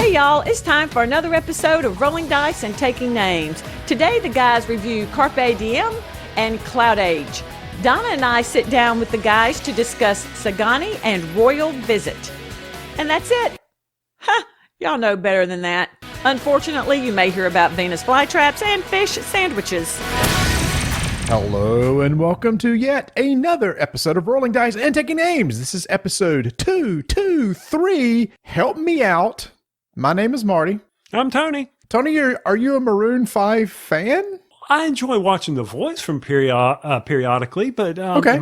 Hey y'all, it's time for another episode of Rolling Dice and Taking Names. Today the guys review Carpe Diem and Cloudage. Donna and I sit down with the guys to discuss Sagani and Royal Visit. And that's it. Y'all know better than that. Unfortunately, you may hear about Venus flytraps and fish sandwiches. Hello and welcome to yet another episode of Rolling Dice and Taking Names. This is episode 223. Help me out. My name is Marty. I'm Tony. Tony, are you a Maroon 5 fan? I enjoy watching The Voice from periodically, but Okay.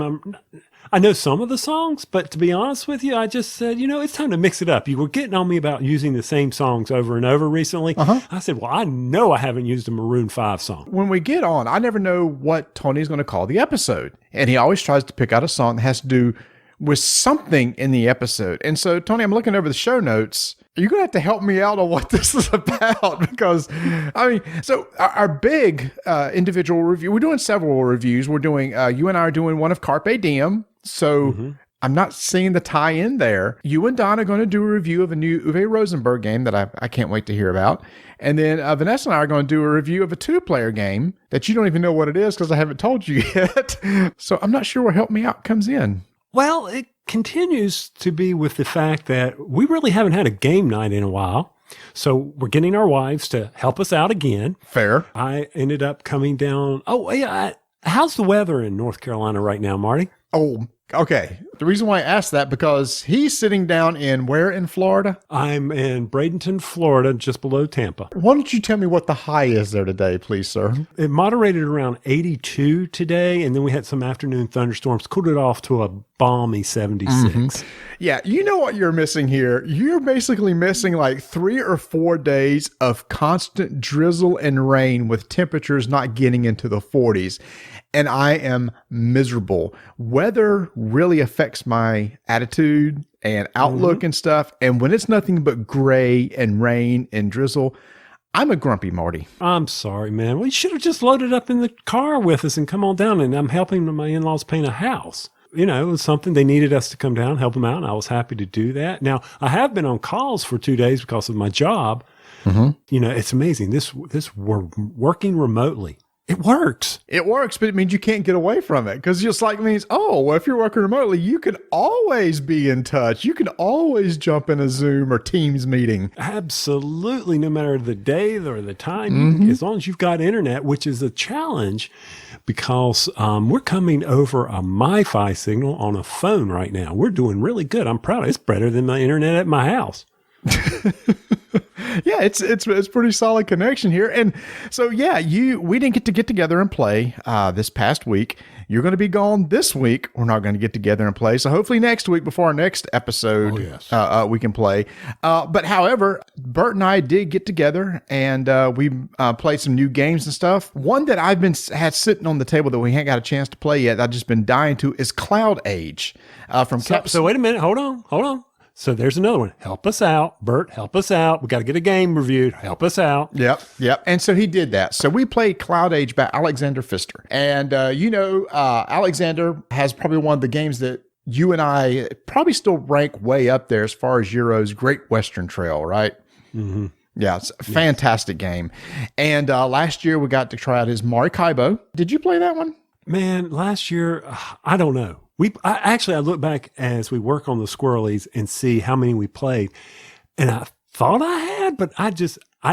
I know some of the songs, but to be honest with you, I just said, it's time to mix it up. You were getting on me about using the same songs over and over recently. I said, well, I know I haven't used a Maroon 5 song. When we get on, I never know what Tony's going to call the episode. And he always tries to pick out a song that has to do with something in the episode. And so, Tony, I'm looking over the show notes. You're going to have to help me out on what this is about because, our big individual review, we're doing several reviews. We're doing, you and I are doing one of Carpe Diem. So I'm not seeing the tie-in there. You and Don are going to do a review of a new Uwe Rosenberg game that I can't wait to hear about. And then Vanessa and I are going to do a review of a two-player game that you don't even know what it is because I haven't told you yet. So I'm not sure where Help Me Out comes in. Well, it continues to be with the fact that we really haven't had a game night in a while. So we're getting our wives to help us out again. Fair. I ended up coming down. Oh, yeah. How's the weather in North Carolina right now, Marty? Oh, okay. The reason why I asked that, because he's sitting down in where in Florida? I'm in Bradenton, Florida, just below Tampa. Why don't you tell me what the high is there today, please, sir? It moderated around 82 today, and then we had some afternoon thunderstorms, cooled it off to a balmy 76. Yeah, you know what you're missing here? You're basically missing like 3 or 4 days of constant drizzle and rain with temperatures not getting into the 40s. And I am miserable. Weather really affects my attitude and outlook and stuff. And when it's nothing but gray and rain and drizzle, I'm a grumpy Marty. I'm sorry, man. We should have just loaded up in the car with us and come on down. And I'm helping my in-laws paint a house. It was something they needed us to come down, help them out. And I was happy to do that. Now, I have been on calls for 2 days because of my job. It's amazing. This we're working remotely. It works. It works, but it means you can't get away from it because just like means, if you're working remotely, you can always be in touch. You can always jump in a Zoom or Teams meeting. Absolutely. No matter the day or the time, as long as you've got internet, which is a challenge because we're coming over a MiFi signal on a phone right now. We're doing really good. I'm proud of it. It's better than my internet at my house. Yeah, it's pretty solid connection here. And so, we didn't get together and play this past week. You're going to be gone this week. We're not going to get together and play. So hopefully next week before our next episode, we can play. But however, Bert and I did get together and we played some new games and stuff. One that I've had sitting on the table that we ain't got a chance to play yet, I've just been dying to, is Cloudage from Pepsi. So wait a minute. Hold on. So there's another one. Help us out. Bert, help us out. We got to get a game reviewed. Help us out. Yep. And so he did that. So we played Cloudage by Alexander Pfister. And, Alexander has probably one of the games that you and I probably still rank way up there as far as Euro's Great Western Trail, right? Mm-hmm. Yeah, it's a fantastic game. And last year we got to try out his Maracaibo. Did you play that one? Man, last year, I don't know. I look back as we work on the Squirrelies and see how many we played. And I thought I had, but I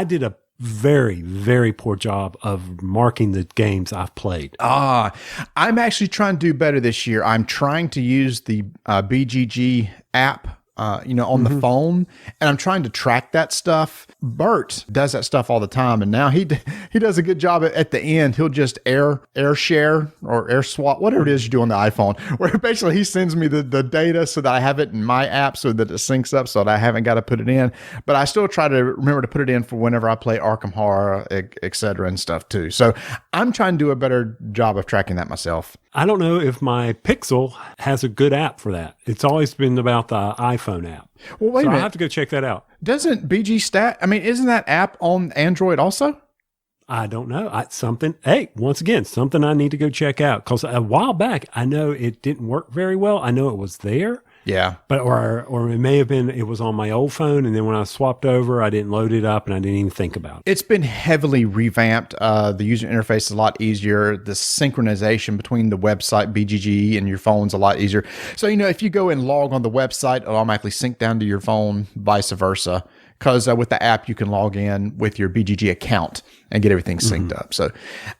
did a very, very poor job of marking the games I've played. I'm actually trying to do better this year. I'm trying to use the BGG app on the phone, and I'm trying to track that stuff. Bert does that stuff all the time, and now he does a good job at the end. He'll just air share or air swap, whatever it is you do on the iPhone, where basically he sends me the data so that I have it in my app so that it syncs up so that I haven't got to put it in. But I still try to remember to put it in for whenever I play Arkham Horror, et cetera, and stuff too. So I'm trying to do a better job of tracking that myself. I don't know if my Pixel has a good app for that. It's always been about the iPhone app. Well, wait a minute. I'll have to go check that out. Doesn't BG Stat, isn't that app on Android also? I don't know. Once again, something I need to go check out. Because a while back, I know it didn't work very well. I know it was there. Yeah. But or it may have been it was on my old phone, and then when I swapped over, I didn't load it up, and I didn't even think about it. It's been heavily revamped. The user interface is a lot easier. The synchronization between the website, BGG, and your phone's a lot easier. So, if you go and log on the website, it'll automatically sync down to your phone, vice versa. Because with the app, you can log in with your BGG account and get everything synced up. So,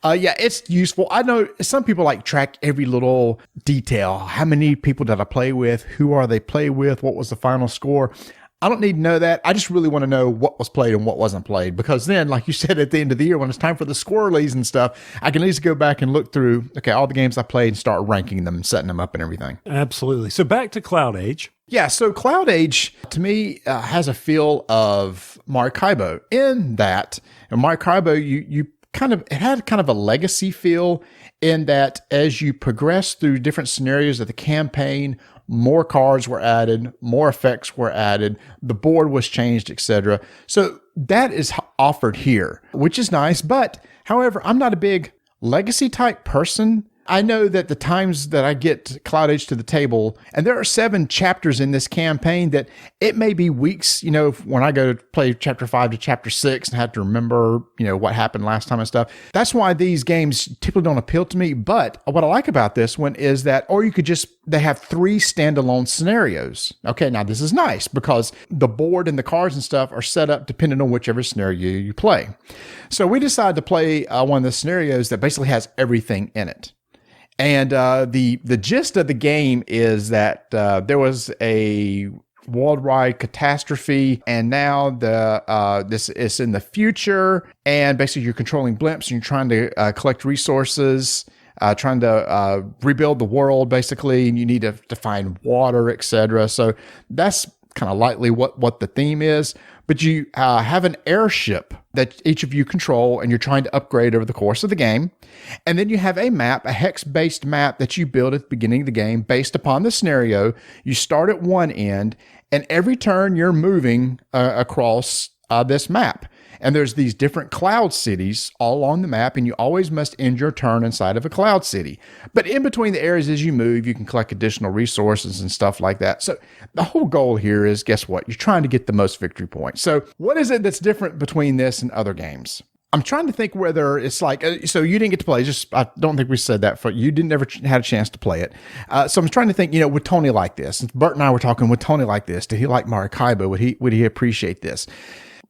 it's useful. I know some people track every little detail. How many people did I play with? Who are they play with? What was the final score? I don't need to know that. I just really want to know what was played and what wasn't played. Because then, like you said, at the end of the year, when it's time for the squirrelies and stuff, I can at least go back and look through, all the games I played and start ranking them, setting them up and everything. Absolutely. So back to Cloudage. Yeah, so Cloudage, to me, has a feel of Maracaibo in that, in Maracaibo, it had kind of a legacy feel in that as you progress through different scenarios of the campaign, more cards were added, more effects were added, the board was changed, etc. So that is offered here, which is nice. But, however, I'm not a big legacy type person. I know that the times that I get Cloudage to the table, and there are 7 chapters in this campaign, that it may be weeks, when I go to play chapter 5 to chapter 6 and have to remember, what happened last time and stuff. That's why these games typically don't appeal to me. But what I like about this one is that, or you could they have 3 standalone scenarios. Okay, now this is nice because the board and the cards and stuff are set up depending on whichever scenario you play. So we decided to play one of the scenarios that basically has everything in it. And the gist of the game is that there was a worldwide catastrophe, and now this is in the future, and basically you're controlling blimps and you're trying to collect resources, trying to rebuild the world basically, and you need to find water, etc. So that's kind of lightly what the theme is. But you have an airship that each of you control, and you're trying to upgrade over the course of the game. And then you have a map, a hex-based map that you build at the beginning of the game based upon the scenario. You start at one end, and every turn you're moving across this map. And there's these different cloud cities all along the map, and you always must end your turn inside of a cloud city. But in between the areas as you move, you can collect additional resources and stuff like that. So the whole goal here is, guess what? You're trying to get the most victory points. So what is it that's different between this and other games? I'm trying to think whether it's so you didn't get to play. I don't think we said that for you. Didn't ever had a chance to play it. So I'm trying to think, would Tony like this? And Bert and I were talking, would Tony like this? Did he like Maracaibo? Would he appreciate this?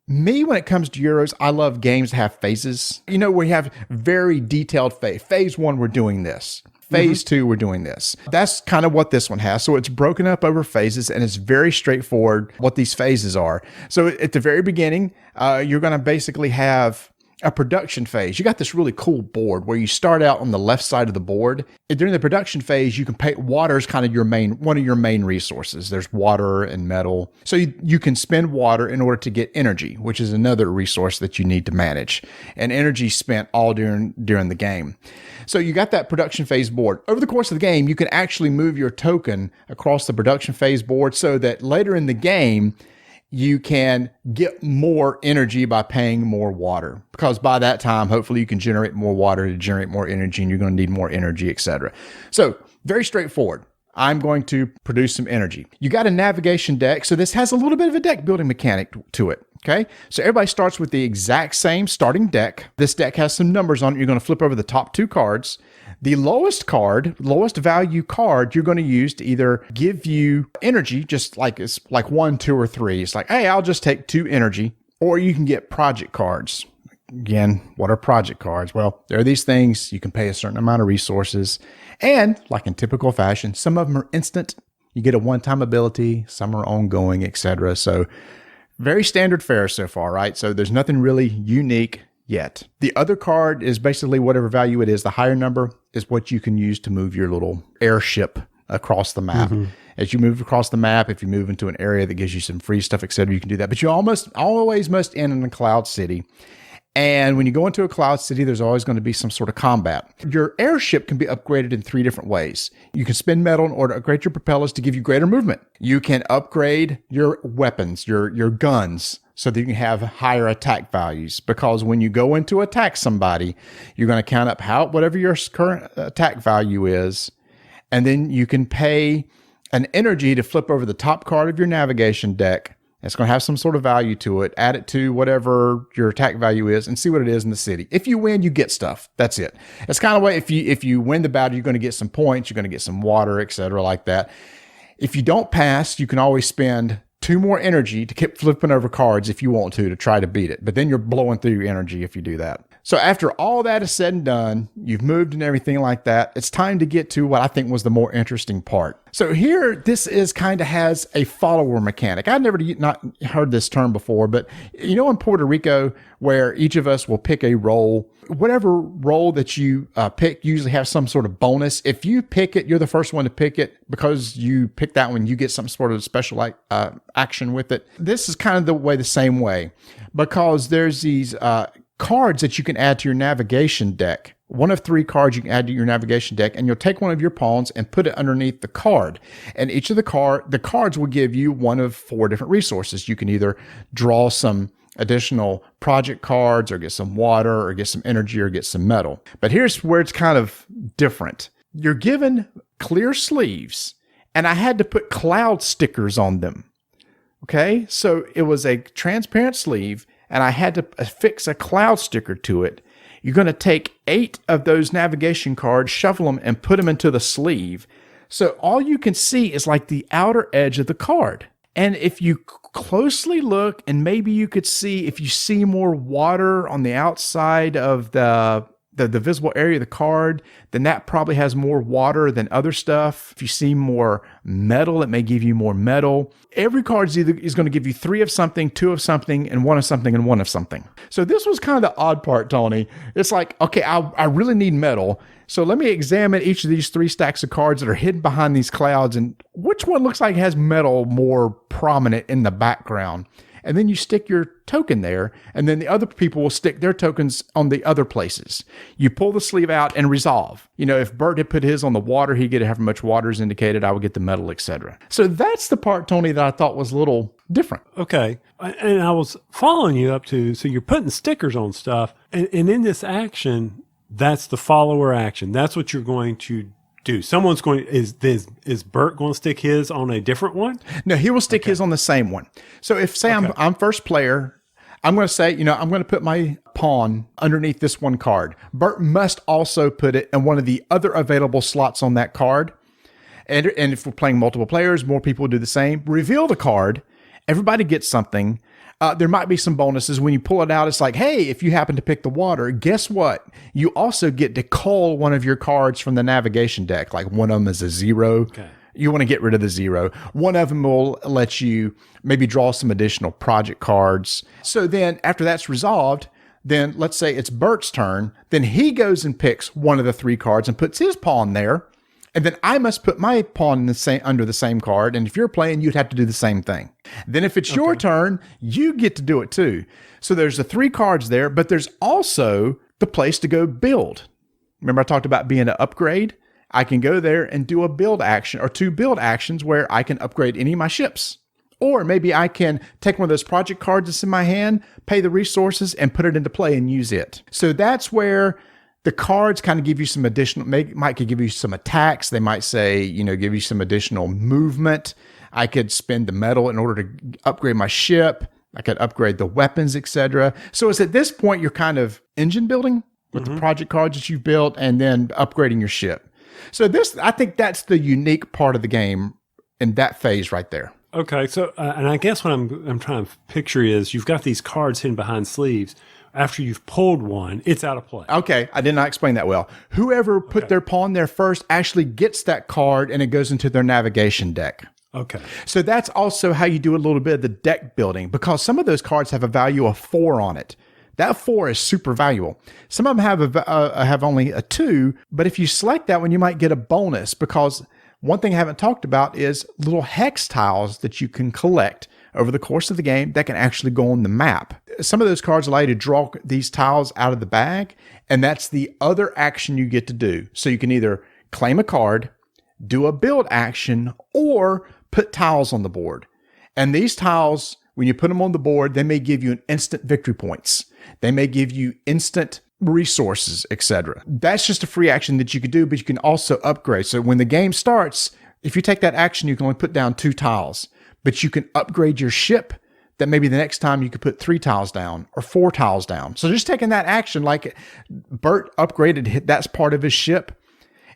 Me, when it comes to Euros, I love games that have phases. We have very detailed phase. Phase 1, we're doing this. Phase 2, we're doing this. That's kind of what this one has. So it's broken up over phases, and it's very straightforward what these phases are. So at the very beginning, you're going to basically have a production phase. You got this really cool board where you start out on the left side of the board. And during the production phase, you can pay water is kind of one of your main resources. There's water and metal. So you can spend water in order to get energy, which is another resource that you need to manage. And energy spent all during the game. So you got that production phase board. Over the course of the game, you can actually move your token across the production phase board so that later in the game, you can get more energy by paying more water, because by that time, hopefully you can generate more water to generate more energy, and you're going to need more energy, etc. So very straightforward. I'm going to produce some energy. You got a navigation deck. So this has a little bit of a deck building mechanic to it. Okay. So everybody starts with the exact same starting deck. This deck has some numbers on it. You're going to flip over the top 2 cards. The lowest value card, you're going to use to either give you energy, just like it's like 1, 2, or 3. It's like, hey, I'll just take 2 energy. Or you can get project cards. Again, what are project cards? Well, there are these things. You can pay a certain amount of resources. And like in typical fashion, some of them are instant. You get a one-time ability. Some are ongoing, etc. So very standard fare so far, right? So there's nothing really unique yet. The other card is basically whatever value it is. The higher number is what you can use to move your little airship across the map. As you move across the map, if you move into an area that gives you some free stuff, etc., you can do that. But you always must end in a cloud city. And when you go into a cloud city, there's always going to be some sort of combat. Your airship can be upgraded in 3 different ways. You can spend metal in order to upgrade your propellers to give you greater movement. You can upgrade your weapons, your guns, so that you can have higher attack values. Because when you go in to attack somebody, you're going to count up whatever your current attack value is, and then you can pay an energy to flip over the top card of your navigation deck. It's going to have some sort of value to it. Add it to whatever your attack value is and see what it is in the city. If you win, you get stuff. That's it. It's kind of way if you win the battle, you're going to get some points, you're going to get some water, etc., like that. If you don't pass, you can always spend 2 more energy to keep flipping over cards if you want to try to beat it. But then you're blowing through your energy if you do that. So after all that is said and done, you've moved and everything like that, it's time to get to what I think was the more interesting part. So here, this is kind of has a follower mechanic. I've never not heard this term before, but you know in Puerto Rico, where each of us will pick a role, whatever role that you pick usually has some sort of bonus. If you pick it, you're the first one to pick it because you pick that one, you get some sort of special action with it. This is kind of the same way because there's these cards that you can add to your navigation deck. One of 3 cards you can add to your navigation deck, and you'll take one of your pawns and put it underneath the card. And each of the cards will give you one of 4 different resources. You can either draw some additional project cards or get some water or get some energy or get some metal. But here's where it's kind of different. You're given clear sleeves, and I had to put cloud stickers on them. Okay, so it was a transparent sleeve, and I had to affix a cloud sticker to it. You're going to take 8 of those navigation cards, shuffle them, and put them into the sleeve. So all you can see is like the outer edge of the card. And if you closely look, and maybe you could see, if you see more water on the outside of the visible area of the card, then that probably has more water than other stuff. If you see more metal, it may give you more metal. Every card is going to give you 3 of something, 2 of something, and 1 of something, and 1 of something. So this was kind of the odd part, Tony. It's like, okay, I really need metal. So let me examine each of these 3 stacks of cards that are hidden behind these clouds, and which one looks like it has metal more prominent in the background. And then you stick your token there, and then the other people will stick their tokens on the other places. You pull the sleeve out and resolve. You know, if Bert had put his on the water, he'd get however much water is indicated. I would get the metal, etc. So that's the part, Tony, that I thought was a little different. Okay. And I was following you up to, so you're putting stickers on stuff, and in this action, that's the follower action. That's what you're going to do. Someone's going, is Bert going to stick his on a different one? No, he will stick his on the same one. So if, say, I'm first player, I'm going to say, I'm going to put my pawn underneath this one card. Bert must also put it in one of the other available slots on that card. And if we're playing multiple players, more people will do the same. Reveal the card. Everybody gets something. There might be some bonuses. When you pull it out, it's like, hey, if you happen to pick the water, guess what? You also get to cull one of your cards from the navigation deck. Like one of them is a 0. Okay. You want to get rid of the 0. One of them will let you maybe draw some additional project cards. So then after that's resolved, then let's say it's Bert's turn. Then he goes and picks one of the 3 cards and puts his pawn there. And then I must put my pawn under the same card. And if you're playing, you'd have to do the same thing. Then if it's your turn, you get to do it too. So there's the 3 cards there, but there's also the place to go build. Remember I talked about being an upgrade? I can go there and do a build action or 2 build actions where I can upgrade any of my ships. Or maybe I can take one of those project cards that's in my hand, pay the resources, and put it into play and use it. So that's where the cards kind of give you some additional, might give you some attacks. They might say, give you some additional movement. I could spend the metal in order to upgrade my ship. I could upgrade the weapons, etc. So it's at this point, you're kind of engine building with the project cards that you've built and then upgrading your ship. So I think that's the unique part of the game in that phase right there. Okay. So, and I guess what I'm trying to picture is you've got these cards hidden behind sleeves. After you've pulled one, it's out of play. Okay. I did not explain that well. Whoever put their pawn there first actually gets that card and it goes into their navigation deck. Okay. So that's also how you do a little bit of the deck building because some of those cards have a value of 4 on it. That 4 is super valuable. Some of them have only a 2, but if you select that one, you might get a bonus because one thing I haven't talked about is little hex tiles that you can collect over the course of the game that can actually go on the map. Some of those cards allow you to draw these tiles out of the bag, and that's the other action you get to do. So you can either claim a card, do a build action, or put tiles on the board. And these tiles, when you put them on the board, they may give you an instant victory points. They may give you instant resources, etc. That's just a free action that you could do, but you can also upgrade. So when the game starts, if you take that action, you can only put down 2 tiles, but you can upgrade your ship that maybe the next time you could put 3 tiles down or 4 tiles down. So just taking that action, like Bert upgraded, that's part of his ship.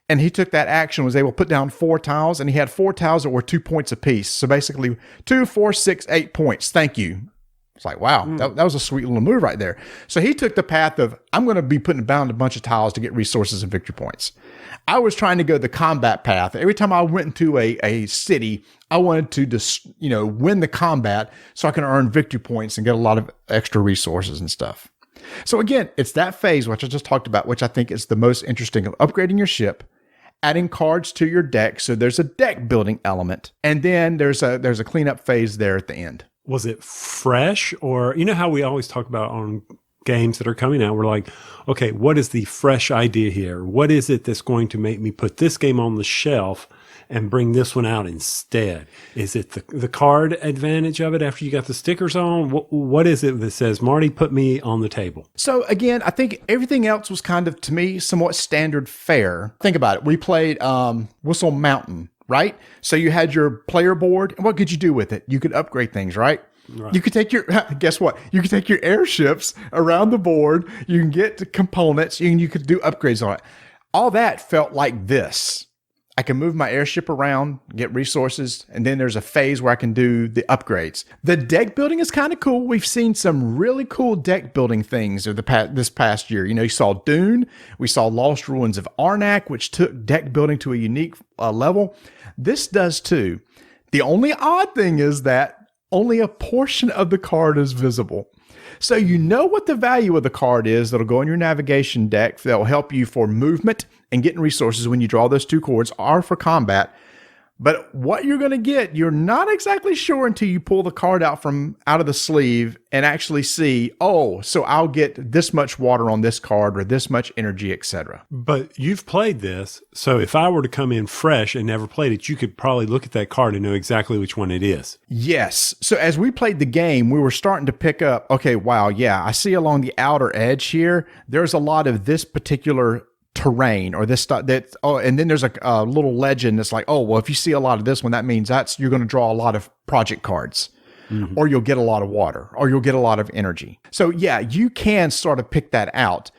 And he took that action, was able to put down 4 tiles, and he had 4 tiles that were 2 points apiece. So basically 2, 4, 6, 8 points. Thank you. It's like, wow, that was a sweet little move right there. So he took the path of, I'm going to be putting down a bunch of tiles to get resources and victory points. I was trying to go the combat path. Every time I went into a city, I wanted to just, win the combat so I can earn victory points and get a lot of extra resources and stuff. So again, it's that phase, which I just talked about, which I think is the most interesting, of upgrading your ship, adding cards to your deck. So there's a deck building element. And then there's a cleanup phase there at the end. Was it fresh, or how we always talk about on games that are coming out, we're like, okay, what is the fresh idea here? What is it that's going to make me put this game on the shelf and bring this one out instead? Is it the card advantage of it after you got the stickers on? What is it that says, Marty, put me on the table? So again, I think everything else was kind of, to me, somewhat standard fare. Think about it. We played Whistle Mountain, right? So you had your player board, and what could you do with it? You could upgrade things, right? Right. You could take guess what? You could take your airships around the board. You can get the components. You could do upgrades on it. All that felt like this. I can move my airship around, get resources, and then there's a phase where I can do the upgrades. The deck building is kind of cool. We've seen some really cool deck building things this past year. You saw Dune. We saw Lost Ruins of Arnak, which took deck building to a unique level. This does too. The only odd thing is that only a portion of the card is visible. So what the value of the card is that'll go in your navigation deck that'll help you for movement and getting resources when you draw those 2 cards, are for combat. But what you're going to get, you're not exactly sure until you pull the card out of the sleeve and actually see, oh, so I'll get this much water on this card or this much energy, etc. But you've played this, so if I were to come in fresh and never played it, you could probably look at that card and know exactly which one it is. Yes. So as we played the game, we were starting to pick up, okay, wow, yeah, I see along the outer edge here, there's a lot of this particular terrain or this stuff and then there's a little legend that's like, oh, well, if you see a lot of this one, that means you're going to draw a lot of project cards, or you'll get a lot of water, or you'll get a lot of energy. So yeah, you can sort of pick that out,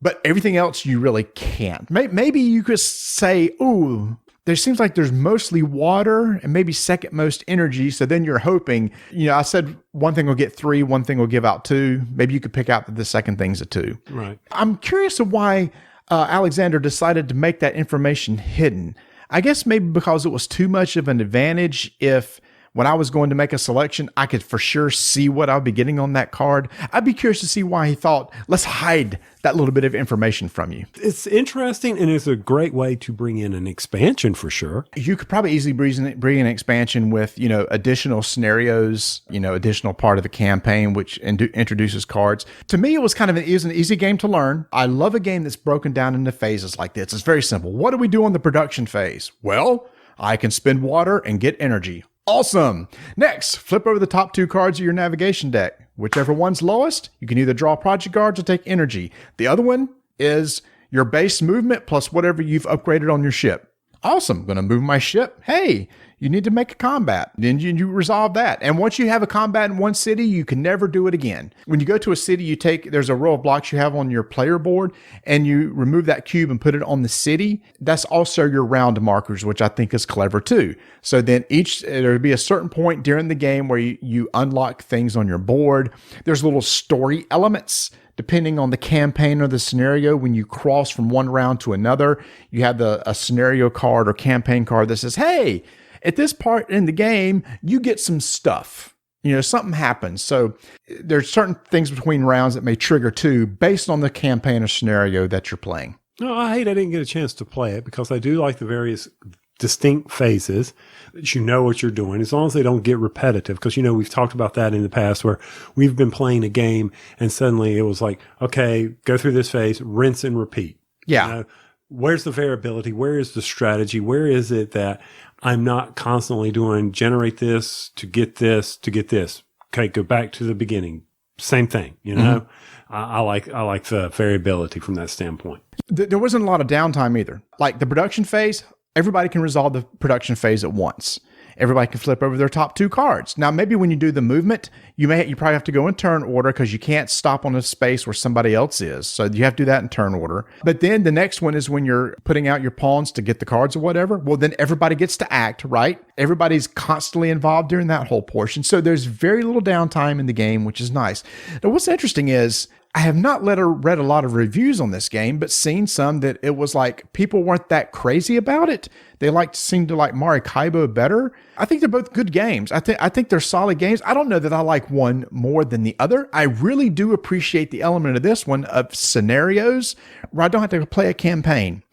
but everything else you really can't. Maybe you could say, ooh, there seems like there's mostly water and maybe second most energy. So then you're hoping, I said one thing will get 3, one thing will give out 2. Maybe you could pick out that the second thing's a 2. Right. I'm curious of why Alexander decided to make that information hidden. I guess maybe because it was too much of an advantage if when I was going to make a selection, I could for sure see what I'll be getting on that card. I'd be curious to see why he thought, let's hide that little bit of information from you. It's interesting, and it's a great way to bring in an expansion for sure. You could probably easily bring in an expansion with, additional scenarios, additional part of the campaign, which introduces cards. To me, it was an easy game to learn. I love a game that's broken down into phases like this. It's very simple. What do we do on the production phase? Well, I can spend water and get energy. Awesome. Next, flip over the top 2 cards of your navigation deck. Whichever one's lowest, you can either draw project cards or take energy. The other one is your base movement plus whatever you've upgraded on your ship. Awesome. I'm going to move my ship. Hey, you need to make a combat. Then you resolve that. And once you have a combat in one city, you can never do it again. When you go to a city, there's a row of blocks you have on your player board, and you remove that cube and put it on the city. That's also your round markers, which I think is clever too. So then there'll be a certain point during the game where you unlock things on your board. There's little story elements. Depending on the campaign or the scenario, when you cross from one round to another, you have a scenario card or campaign card that says, hey, at this part in the game, you get some stuff. Something happens. So there's certain things between rounds that may trigger too, based on the campaign or scenario that you're playing. No, I didn't get a chance to play it because I do like the various distinct phases that you know what you're doing, as long as they don't get repetitive. Because, we've talked about that in the past where we've been playing a game and suddenly it was like, okay, go through this phase, rinse and repeat. Yeah. Where's the variability? Where is the strategy? Where is it that I'm not constantly doing generate this to get this to get this? Okay, go back to the beginning. Same thing, Mm-hmm. I like the variability from that standpoint. There wasn't a lot of downtime either. Like the production phase, everybody can resolve the production phase at once. Everybody can flip over their top 2 cards. Now, maybe when you do the movement, you probably have to go in turn order because you can't stop on a space where somebody else is. So you have to do that in turn order. But then the next one is when you're putting out your pawns to get the cards or whatever. Well, then everybody gets to act, right? Everybody's constantly involved during that whole portion. So there's very little downtime in the game, which is nice. Now, what's interesting is I have not read a lot of reviews on this game, but seen some that it was like people weren't that crazy about it. They seemed to like Maracaibo better. I think they're both good games. I think they're solid games. I don't know that I like one more than the other. I really do appreciate the element of this one of scenarios where I don't have to play a campaign.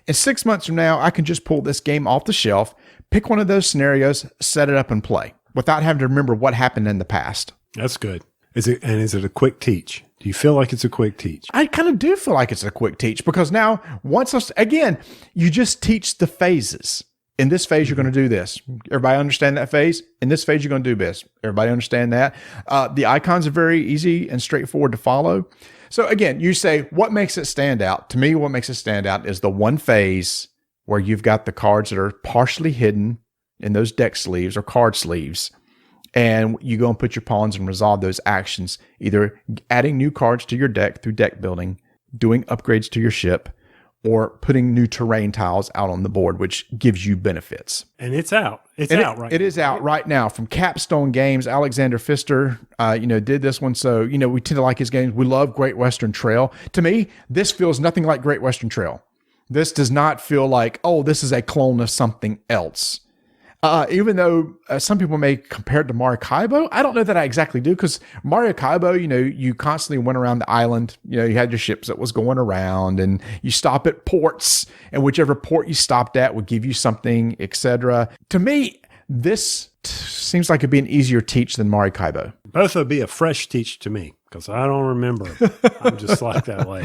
And 6 months from now, I can just pull this game off the shelf, pick one of those scenarios, set it up and play without having to remember what happened in the past. That's good. Is it a quick teach? Do you feel like it's a quick teach? I kind of do feel like it's a quick teach because now again, you just teach the phases. In this phase, you're going to do this. Everybody understand that phase? In this phase, you're going to do this. Everybody understand that? The icons are very easy and straightforward to follow. So again, you say, what makes it stand out? To me, what makes it stand out is the one phase where you've got the cards that are partially hidden in those deck sleeves or card sleeves. And you go and put your pawns and resolve those actions, either adding new cards to your deck through deck building, doing upgrades to your ship, or putting new terrain tiles out on the board, which gives you benefits. And it's out. It is out right now from Capstone Games. Alexander Pfister, did this one. So, we tend to like his games. We love Great Western Trail. To me, this feels nothing like Great Western Trail. This does not feel like, this is a clone of something else. Even though some people may compare it to Maracaibo, I don't know that I exactly do because Maracaibo, you constantly went around the island. You had your ships that was going around and you stop at ports and whichever port you stopped at would give you something, etc. To me, this seems like it'd be an easier teach than Maracaibo. Both would be a fresh teach to me because I don't remember. I'm just like that way.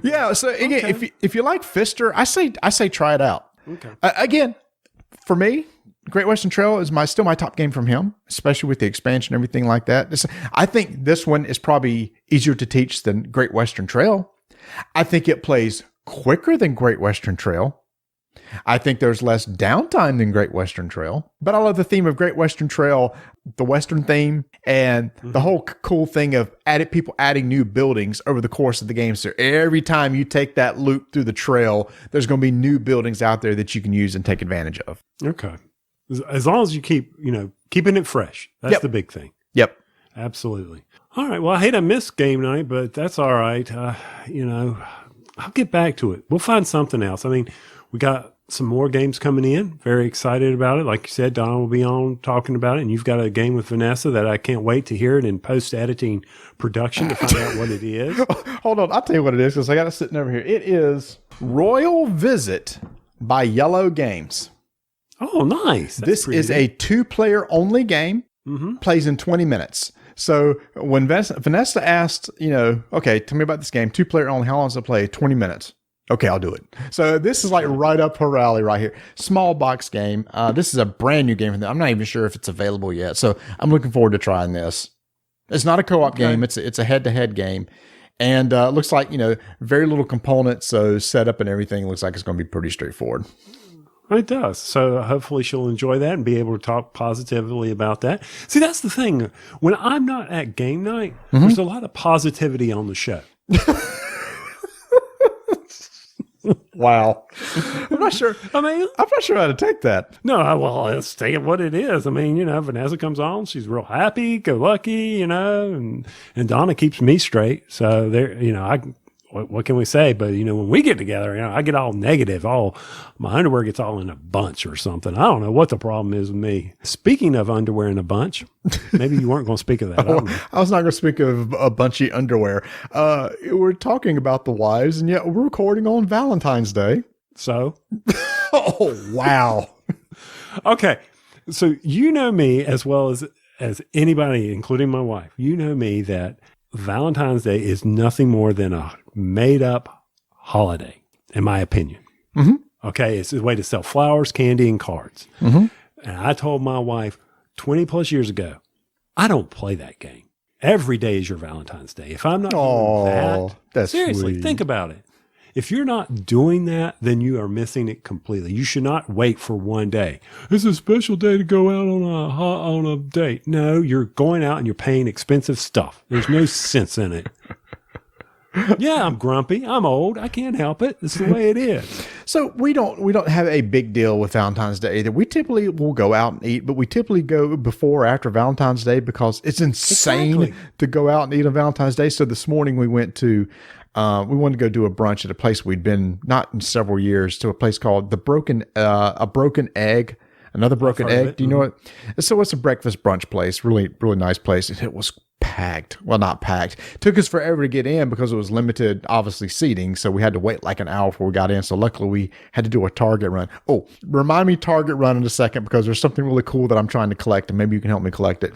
Yeah. So again, if you like Pfister, I say try it out. Okay. Again, for me, Great Western Trail is still my top game from him, especially with the expansion and everything like that. I think this one is probably easier to teach than Great Western Trail. I think it plays quicker than Great Western Trail. I think there's less downtime than Great Western Trail. But I love the theme of Great Western Trail, the Western theme, and the whole cool thing of people adding new buildings over the course of the game. So every time you take that loop through the trail, there's going to be new buildings out there that you can use and take advantage of. Okay. As long as you keep, keeping it fresh. That's the big thing. Yep. Absolutely. All right. Well, I hate I missed game night, but that's all right. I'll get back to it. We'll find something else. I mean, we got some more games coming in. Very excited about it. Like you said, Don will be on talking about it. And you've got a game with Vanessa that I can't wait to hear it in post-editing production to find out what it is. Hold on. I'll tell you what it is because I got it sitting over here. It is Royal Visit by Yellow Games. Oh, nice. This is a 2-player only game, plays in 20 minutes. So when Vanessa asked, okay, tell me about this game, 2-player only, how long does it play? 20 minutes. Okay, I'll do it. So this is like right up her alley right here. Small box game. This is a brand new game. I'm not even sure if it's available yet. So I'm looking forward to trying this. It's not a co-op game. It's a head-to-head game. And looks like, very little components. So setup and everything looks like it's going to be pretty straightforward. It does. So hopefully she'll enjoy that and be able to talk positively about that. See, that's the thing. When I'm not at game night, there's a lot of positivity on the show. Wow. I'm not sure. I'm not sure how to take that. No, well, let's take it what it is. I mean, Vanessa comes on. She's real happy, go lucky, and Donna keeps me straight. So there, what can we say? But, when we get together, I get all negative. My underwear gets all in a bunch or something. I don't know what the problem is with me. Speaking of underwear in a bunch, maybe you weren't going to speak of that. I was not going to speak of a bunchy underwear. We're talking about the wives, and yet we're recording on Valentine's Day. So? Oh, wow. Okay. So you know me as well as anybody, including my wife. You know me that Valentine's Day is nothing more than a made-up holiday, in my opinion. Okay, it's a way to sell flowers, candy, and cards. And I told my wife 20-plus years ago, I don't play that game. Every day is your Valentine's Day. If I'm not doing that, that's seriously, sweet. think about it. If you're not doing that, then you are missing it completely. You should not wait for one day. It's a special day to go out on a date. No, you're going out and you're paying expensive stuff. There's no sense in it. Yeah, I'm grumpy. I'm old. I can't help it. It's the way it is. So we don't have a big deal with Valentine's Day either. We typically will go out and eat, but we typically go before or after Valentine's Day because it's insane to go out and eat on Valentine's Day. So this morning we went to we wanted to go do a brunch at a place we'd been not in several years, to a place called a Broken Egg. Another Broken Egg. Do you know it? So it's a breakfast brunch place. Really, really nice place. And it was packed. Well, not packed. Took us forever to get in because it was limited, obviously, seating. So we had to wait like an hour before we got in. So luckily we had to do a Target run. Oh, remind me Target run in a second because there's something really cool that I'm trying to collect and maybe you can help me collect it.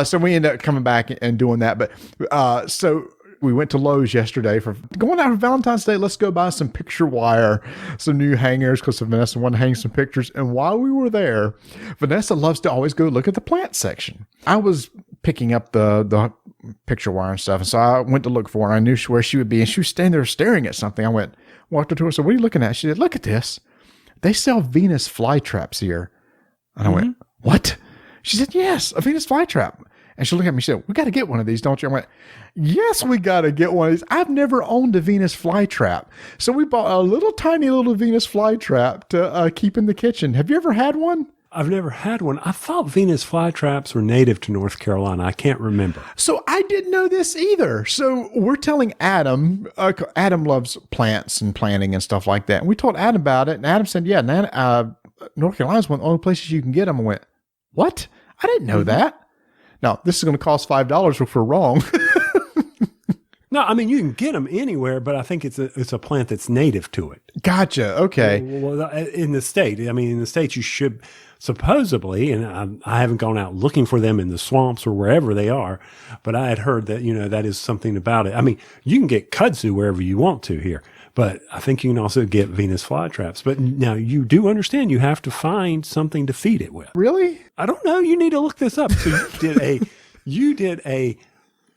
So we ended up coming back and doing that. But so we went to Lowe's yesterday for going out for Valentine's Day. Let's go buy some picture wire, some new hangers because Vanessa wanted to hang some pictures. And while we were there, Vanessa loves to always go look at the plant section. I was picking up the picture wire and stuff. And so I went to look for her. I knew where she would be. And she was standing there staring at something. I walked up to her and said, "What are you looking at?" She said, "Look at this. They sell Venus flytraps here." And I went, "What?" She said, "Yes, a Venus flytrap." And she looked at me and said, "We got to get one of these, don't you?" I went, "Yes, we got to get one of these. I've never owned a Venus flytrap." So we bought a tiny little Venus flytrap to keep in the kitchen. Have you ever had one? I've never had one. I thought Venus flytraps were native to North Carolina. I can't remember. So I didn't know this either. So we're telling Adam, Adam loves plants and planting and stuff like that. And we told Adam about it. And Adam said, "Yeah, North Carolina is one of the only places you can get them." I went, "What? I didn't know that." Now, this is going to cost $5 if we're wrong. No, I mean, you can get them anywhere, but I think it's a plant that's native to it. Gotcha. Okay. Well, in the state, in the States, you should supposedly, and I haven't gone out looking for them in the swamps or wherever they are, but I had heard that, that is something about it. I mean, you can get kudzu wherever you want to here, but I think you can also get Venus flytraps. But now you do understand you have to find something to feed it with. Really? I don't know. You need to look this up. So you did a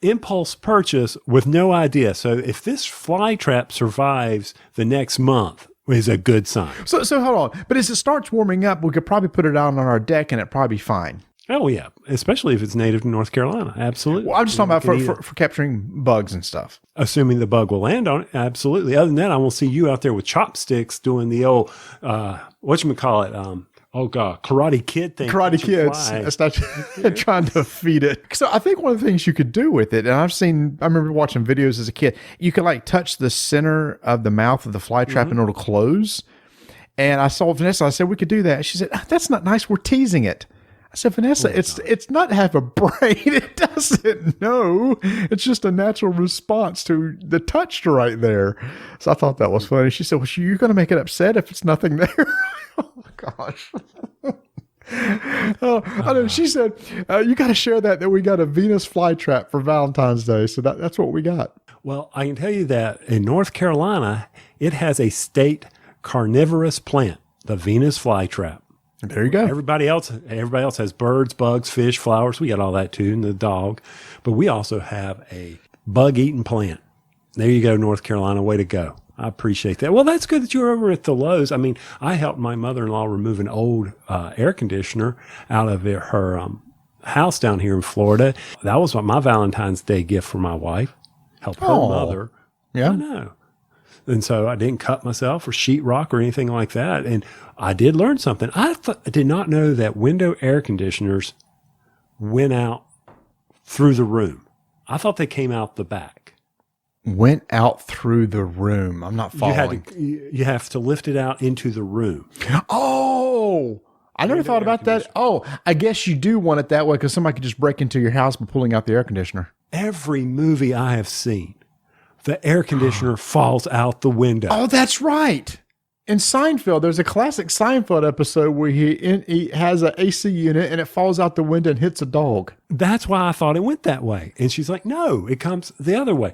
impulse purchase with no idea. So if this flytrap survives the next month, is a good sign. So hold on. But as it starts warming up, we could probably put it out on our deck and it'd probably be fine. Oh, yeah. Especially if it's native to North Carolina. Absolutely. Well, I'm just talking about for capturing bugs and stuff. Assuming the bug will land on it. Absolutely. Other than that, I will see you out there with chopsticks doing the old, whatchamacallit, Karate Kid thing. Karate Kids. It's not trying to feed it. So I think one of the things you could do with it, and I remember watching videos as a kid, you could like touch the center of the mouth of the fly trap and it'll close. And I saw Vanessa, I said, "We could do that." She said, "That's not nice. We're teasing it." I said, "Vanessa, it's not have a brain. It doesn't know. It's just a natural response to the touch right there." So I thought that was funny. She said, "Well, you're going to make it upset if it's nothing there." Oh my gosh. I know. She said, "You got to share that we got a Venus flytrap for Valentine's Day." So that's what we got. Well, I can tell you that in North Carolina, it has a state carnivorous plant, the Venus flytrap. There you go. Everybody else has birds, bugs, fish, flowers. We got all that too, and the dog. But we also have a bug-eating plant. There you go, North Carolina. Way to go. I appreciate that. Well, that's good that you're over at the Lowe's. I mean, I helped my mother-in-law remove an old air conditioner out of her house down here in Florida. That was my Valentine's Day gift for my wife. Help her mother. Yeah. I know. And so I didn't cut myself or sheetrock or anything like that. And I did learn something. I did not know that window air conditioners went out through the room. I thought they came out the back. Went out through the room. I'm not following. You have to lift it out into the room. Oh, I never thought about that. Oh, I guess you do want it that way because somebody could just break into your house by pulling out the air conditioner. Every movie I have seen, the air conditioner falls out the window. Oh, that's right. In Seinfeld, there's a classic Seinfeld episode where he has an AC unit and it falls out the window and hits a dog. That's why I thought it went that way. And she's like, "No, it comes the other way."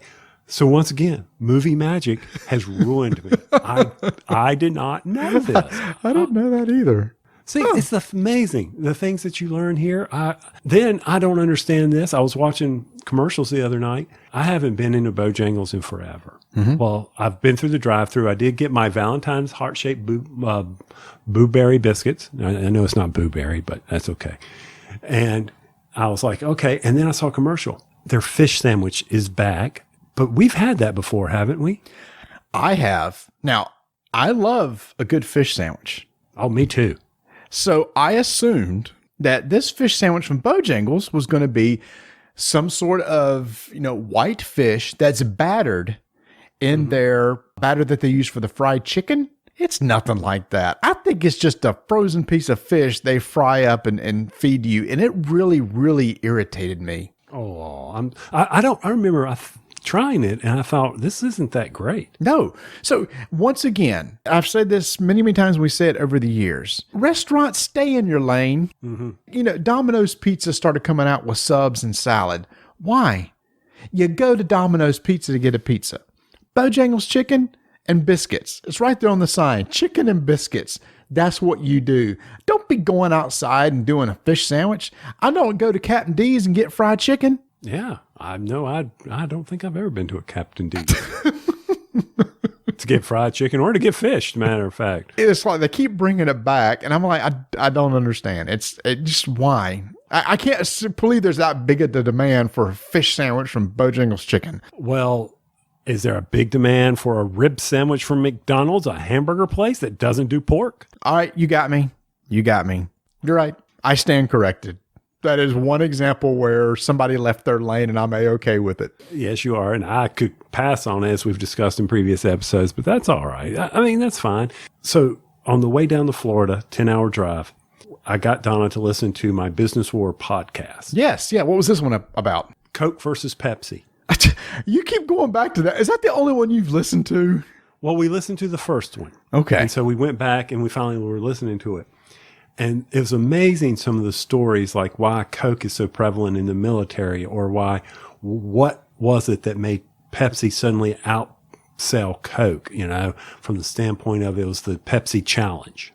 So once again, movie magic has ruined me. I did not know this. I didn't know that either. See, it's amazing the things that you learn here. Then I don't understand this. I was watching commercials the other night. I haven't been into Bojangles in forever. Well, I've been through the drive-through. I did get my Valentine's heart-shaped blueberry biscuits. I know it's not blueberry, but that's okay. And I was like, okay. And then I saw a commercial. Their fish sandwich is back, but we've had that before, haven't we? I have. Now, I love a good fish sandwich. Oh, me too. So I assumed that this fish sandwich from Bojangles was going to be some sort of, white fish that's battered in their batter that they use for the fried chicken. It's nothing like that. I think it's just a frozen piece of fish they fry up and feed you. And it really, really irritated me. Oh, I remember trying it and I thought, this isn't that great. No. So once again, I've said this many, many times. We say it over the years. Restaurants, stay in your lane. Domino's Pizza started coming out with subs and salad. Why? You go to Domino's Pizza to get a pizza. Bojangles chicken and biscuits. It's right there on the sign. Chicken and biscuits. That's what you do. Don't be going outside and doing a fish sandwich. I don't go to Captain D's and get fried chicken. Yeah, I don't think I've ever been to a Captain D's to get fried chicken or to get fish, matter of fact. It's like they keep bringing it back, and I'm like, I don't understand. It's just why. I can't believe there's that big of the demand for a fish sandwich from Bojangles chicken. Well, is there a big demand for a rib sandwich from McDonald's, a hamburger place that doesn't do pork? All right, you got me. You're right. I stand corrected. That is one example where somebody left their lane and I'm A-okay with it. Yes, you are. And I could pass on it, as we've discussed in previous episodes, but that's all right. I mean, that's fine. So on the way down to Florida, 10-hour drive, I got Donna to listen to my Business War podcast. Yes. Yeah. What was this one about? Coke versus Pepsi. You keep going back to that. Is that the only one you've listened to? Well, we listened to the first one. Okay. And so we went back and we finally were listening to it. And it was amazing, some of the stories, like why Coke is so prevalent in the military, or what was it that made Pepsi suddenly outsell Coke, from the standpoint of it was the Pepsi challenge,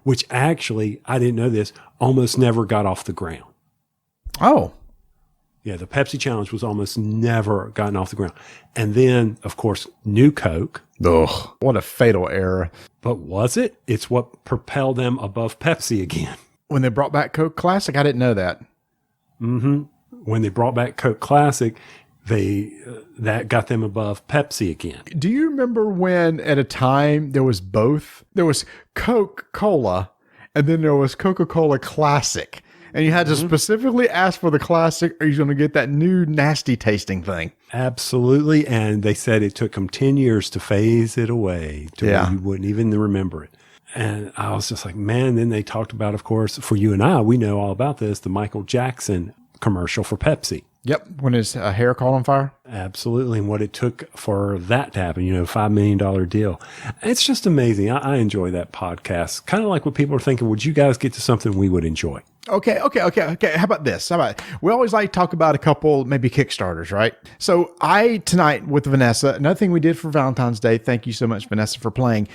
which actually, I didn't know this, almost never got off the ground. Oh. Yeah, the Pepsi challenge was almost never gotten off the ground. And then, of course, New Coke. Ugh, what a fatal error. But was it? It's what propelled them above Pepsi again. When they brought back Coke Classic, I didn't know that. When they brought back Coke Classic, that got them above Pepsi again. Do you remember when at a time there was both? There was Coca-Cola and then there was Coca-Cola Classic. And you had to specifically ask for the classic, or you're going to get that new nasty tasting thing. Absolutely. And they said it took them 10 years to phase it away to where you wouldn't even remember it. And I was just like, man, then they talked about, of course, for you and I, we know all about this, the Michael Jackson commercial for Pepsi. Yep. When his hair caught on fire. Absolutely. And what it took for that to happen, $5 million deal. It's just amazing. I enjoy that podcast. Kind of like what people are thinking, would you guys get to something we would enjoy? Okay. How about this? We always like to talk about a couple, maybe Kickstarters, right? So tonight with Vanessa, another thing we did for Valentine's Day, thank you so much, Vanessa, for playing,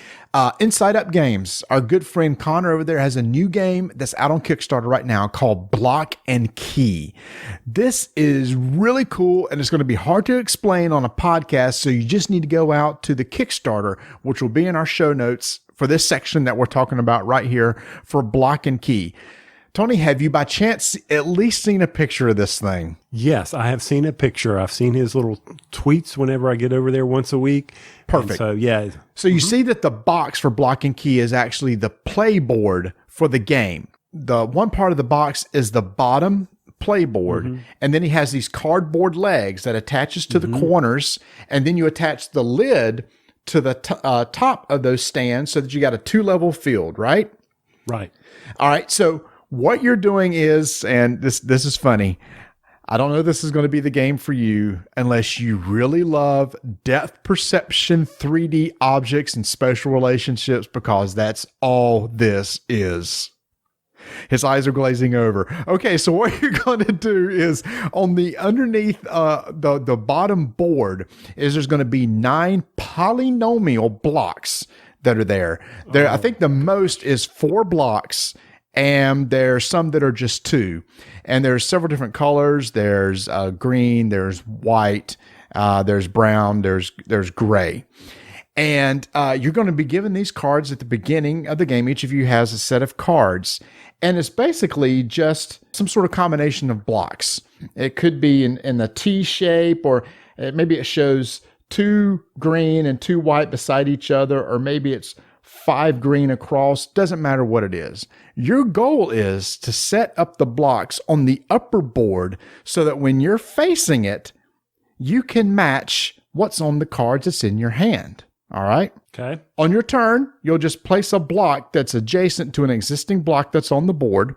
Inside Up Games. Our good friend Connor over there has a new game that's out on Kickstarter right now called Block and Key. This is really cool, and it's going to be hard to explain on a podcast, so you just need to go out to the Kickstarter, which will be in our show notes for this section that we're talking about right here for Block and Key. Tony, have you by chance at least seen a picture of this thing? Yes, I have seen a picture. I've seen his little tweets whenever I get over there once a week. Perfect. And so, yeah. So you see that the box for Block and Key is actually the playboard for the game. The one part of the box is the bottom playboard, and then he has these cardboard legs that attaches to the corners, and then you attach the lid to the top of those stands so that you got a 2-level field, right? Right. All right, so what you're doing is, and this is funny, I don't know if this is going to be the game for you unless you really love depth perception, 3D objects, and spatial relationships, because that's all this is. His eyes are glazing over. Okay, so what you're going to do is on the underneath the bottom board is there's going to be 9 polynomial blocks that are there. There, I think the most is 4 blocks, and there's some that are just 2. And there's several different colors. There's green, there's white, there's brown, there's gray. And you're going to be given these cards at the beginning of the game. Each of you has a set of cards. And it's basically just some sort of combination of blocks. It could be in the T shape, or maybe it shows 2 green and 2 white beside each other, or maybe it's 5 green across. Doesn't matter what it is. Your goal is to set up the blocks on the upper board so that when you're facing it, you can match what's on the cards that's in your hand. All right? Okay. On your turn, you'll just place a block that's adjacent to an existing block that's on the board,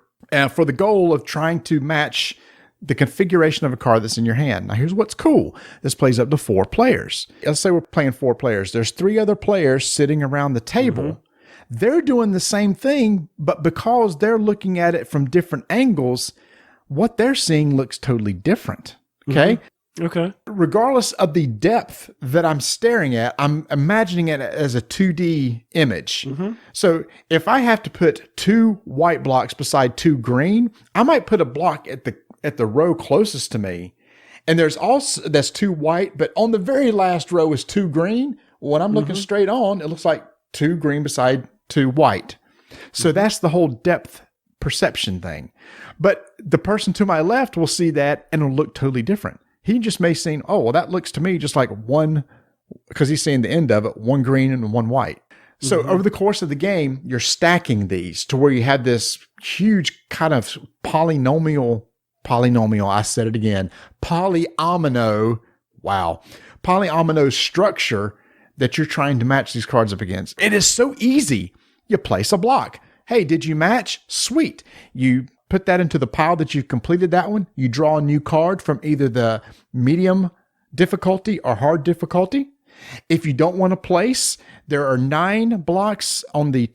for the goal of trying to match the configuration of a card that's in your hand. Now, here's what's cool. This plays up to 4 players. Let's say we're playing 4 players. There's 3 other players sitting around the table. Mm-hmm. They're doing the same thing, but because they're looking at it from different angles, what they're seeing looks totally different. Okay? Mm-hmm. Okay. Regardless of the depth that I'm staring at, I'm imagining it as a 2D image. Mm-hmm. So if I have to put 2 white blocks beside 2 green, I might put a block at the row closest to me. And that's 2 white, but on the very last row is 2 green. When I'm looking straight on, it looks like 2 green beside 2 white. So that's the whole depth perception thing. But the person to my left will see that and it'll look totally different. He just may see, oh, well, that looks to me just like one, because he's seeing the end of it, 1 green and 1 white. So over the course of the game, you're stacking these to where you have this huge kind of polynomial, I said it again, polyomino structure that you're trying to match these cards up against. It is so easy. You place a block. Hey, did you match? Sweet. You put that into the pile that you've completed that one. You draw a new card from either the medium difficulty or hard difficulty. If you don't want to place, there are 9 blocks on the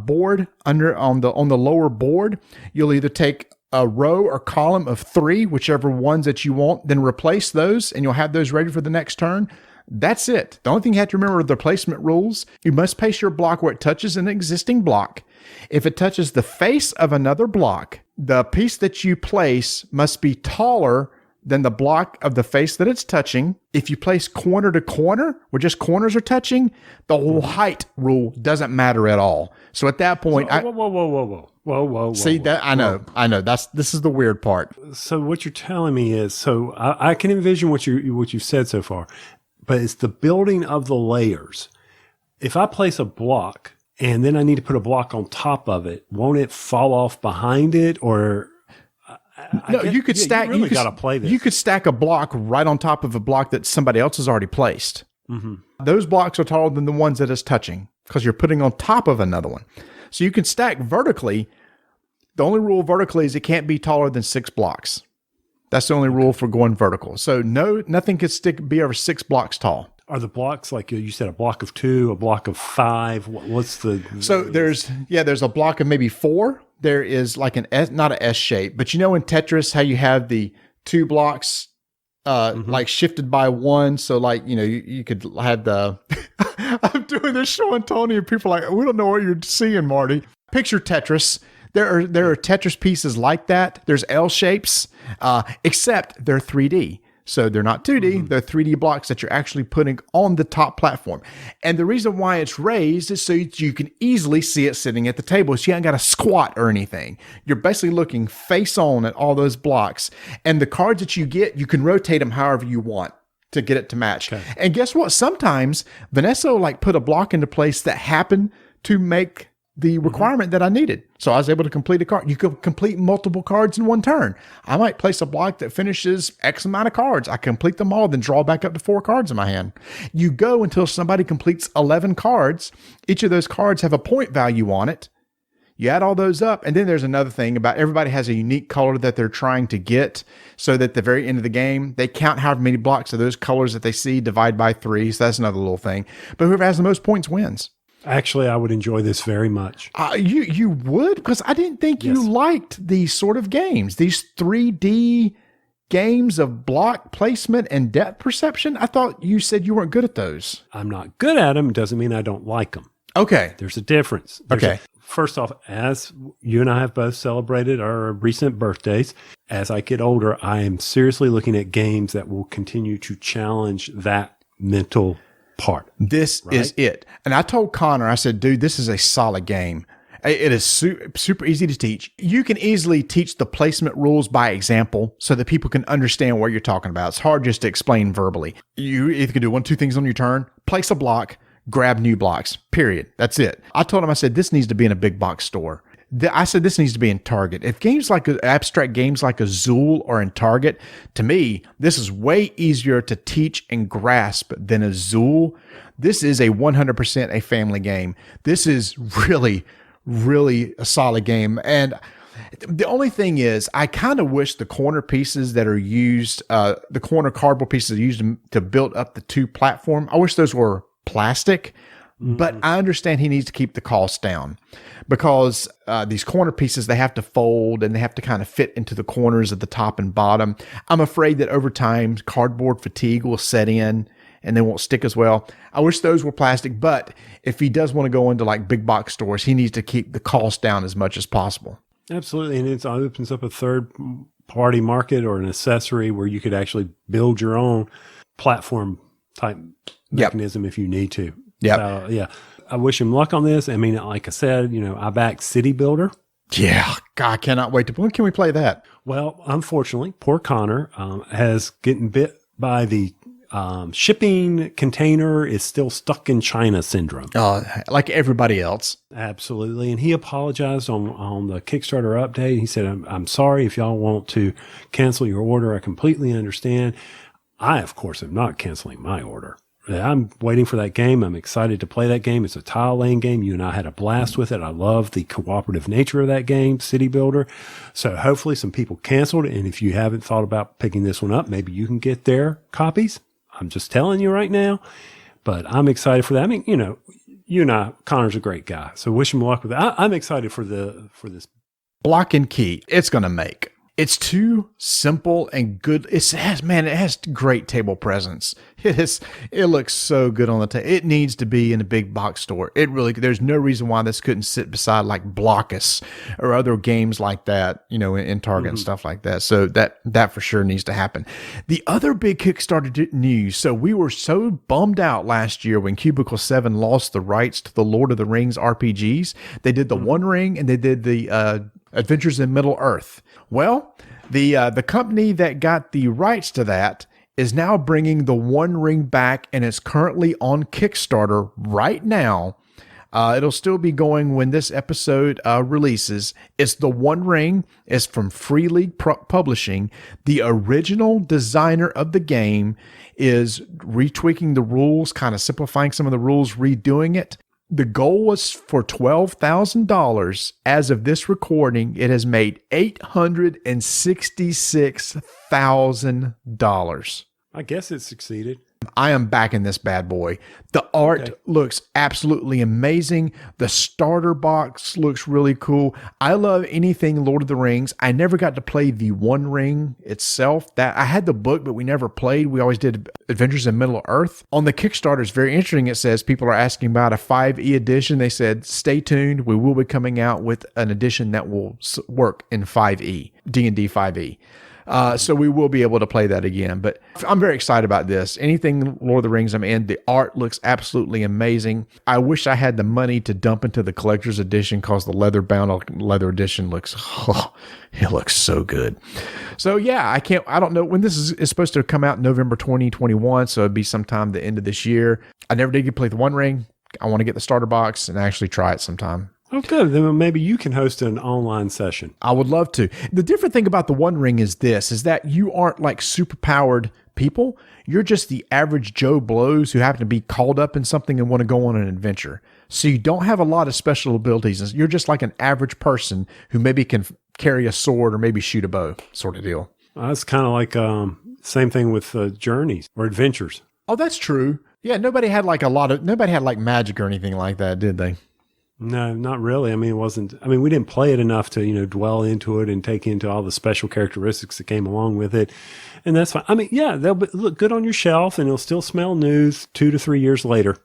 board on the lower board. You'll either take a row or column of 3, whichever ones that you want, then replace those, and you'll have those ready for the next turn. That's it. The only thing you have to remember are the placement rules. You must place your block where it touches an existing block. If it touches the face of another block, the piece that you place must be taller than the block of the face that it's touching. If you place corner to corner, where just corners are touching, the whole height rule doesn't matter at all. So at that point, whoa. See that? I know. This is the weird part. So what you're telling me is, so I can envision what you've said so far, but it's the building of the layers. If I place a block and then I need to put a block on top of it, won't it fall off behind it? Or you could stack. You really got to play this. You could stack a block right on top of a block that somebody else has already placed. Mm-hmm. Those blocks are taller than the ones that it's touching because you're putting on top of another one. So you can stack vertically. The only rule vertically is it can't be taller than 6 blocks. That's the only rule for going vertical. So nothing could be over 6 blocks tall. Are the blocks, like you said, a block of 2, a block of 5? What's the... So there's a block of maybe 4. There is like an S, not an S shape, but you know in Tetris how you have the 2 blocks like shifted by 1. So like, you could have the... I'm doing this show on Tony and people are like, we don't know what you're seeing, Marty. Picture Tetris. There are Tetris pieces like that. There's L shapes, except they're 3D. So they're not 2D, they're 3D blocks that you're actually putting on the top platform. And the reason why it's raised is so you can easily see it sitting at the table. So you ain't got to squat or anything. You're basically looking face on at all those blocks. And the cards that you get, you can rotate them however you want to get it to match. Okay. And guess what? Sometimes Vanessa will put a block into place that happened to make the requirement that I needed. So I was able to complete a card. You could complete multiple cards in one turn. I might place a block that finishes X amount of cards. I complete them all, then draw back up to 4 cards in my hand. You go until somebody completes 11 cards. Each of those cards have a point value on it. You add all those up, and then there's another thing about everybody has a unique color that they're trying to get, so that at the very end of the game, they count however many blocks of those colors that they see, divide by 3. So that's another little thing. But whoever has the most points wins. Actually, I would enjoy this very much. You would? Because I didn't think you liked these sort of games. These 3D games of block placement and depth perception. I thought you said you weren't good at those. I'm not good at them. Doesn't mean I don't like them. Okay. There's a difference. Okay. First off, as you and I have both celebrated our recent birthdays, as I get older, I am seriously looking at games that will continue to challenge that mental part. This is it. And I told Connor, I said, dude, this is a solid game. It is super easy to teach. You can easily teach the placement rules by example so that people can understand what you're talking about. It's hard just to explain verbally. You either can do 1, 2 things on your turn, place a block, grab new blocks, period. That's it. I told him, I said, this needs to be in a big box store. I said, this needs to be in Target. If games like abstract games like Azul are in Target, to me, this is way easier to teach and grasp than Azul. This is a 100% a family game. This is really a solid game. And the only thing is, I kind of wish the corner pieces that are used, the corner cardboard pieces used to build up the 2 platform, I wish those were plastic. But I understand he needs to keep the cost down because these corner pieces, they have to fold and they have to kind of fit into the corners at the top and bottom. I'm afraid that over time, cardboard fatigue will set in and they won't stick as well. I wish those were plastic, but if he does want to go into like big box stores, he needs to keep the cost down as much as possible. Absolutely. And it opens up a third party market or an accessory where you could actually build your own platform type mechanism if you need to. Yeah. Yeah. I wish him luck on this. I mean, like I said, I backed City Builder. Yeah. God, I cannot wait when can we play that? Well, unfortunately, poor Connor has getting bit by the shipping container is still stuck in China syndrome. Like everybody else. Absolutely. And he apologized on the Kickstarter update. He said, I'm sorry if y'all want to cancel your order. I completely understand. I, of course, am not canceling my order. I'm waiting for that game. I'm excited to play that game. It's a tile laying game. You and I had a blast with it. I love the cooperative nature of that game, City Builder. So hopefully some people canceled. And if you haven't thought about picking this one up, maybe you can get their copies. I'm just telling you right now, but I'm excited for that. I mean, you and I, Connor's a great guy. So wish him luck with that. I'm excited for this. Block and Key. It's going to make. It's too simple and good. It has great table presence. It looks so good on the table. It needs to be in a big box store. There's no reason why this couldn't sit beside like Blockus or other games like that, in Target and stuff like that. So that for sure needs to happen. The other big Kickstarter news. So we were so bummed out last year when Cubicle 7 lost the rights to the Lord of the Rings RPGs. They did the One Ring and they did the Adventures in Middle Earth. Well, the company that got the rights to that is now bringing the One Ring back, and it's currently on Kickstarter right now. It'll still be going when this episode releases. It's the One Ring. It's from Free League Publishing. The original designer of the game is retweaking the rules, kind of simplifying some of the rules, redoing it. The goal was for $12,000. As of this recording, it has made $866,000. I guess it succeeded. I am backing this bad boy. The art looks absolutely amazing. The starter box looks really cool. I love anything Lord of the Rings. I never got to play the One Ring itself. That I had the book, but we never played. We always did Adventures in Middle Earth. On the Kickstarter, it's very interesting. It says people are asking about a 5e edition. They said, stay tuned. We will be coming out with an edition that will work in 5e, D&D 5e. So we will be able to play that again. But I'm very excited about this. Anything Lord of the Rings I'm in, the art looks absolutely amazing. I wish I had the money to dump into the collector's edition because the leather-bound leather edition looks so good. So yeah, I don't know when this is supposed to come out in November 2021. So it'd be sometime the end of this year. I never did get to play the One Ring. I want to get the starter box and actually try it sometime. Oh, good. Then maybe you can host an online session. I would love to. The different thing about the One Ring is that you aren't like super powered people. You're just the average Joe Blows who happen to be called up in something and want to go on an adventure. So you don't have a lot of special abilities. You're just like an average person who maybe can carry a sword or maybe shoot a bow sort of deal. That's kind of like same thing with journeys or adventures. Oh, that's true. Yeah, nobody had like magic or anything like that, did they? No, not really. I mean, it wasn't. I mean, we didn't play it enough to, dwell into it and take into all the special characteristics that came along with it. And that's fine. I mean, yeah, they'll look good on your shelf and it'll still smell new 2 to 3 years later.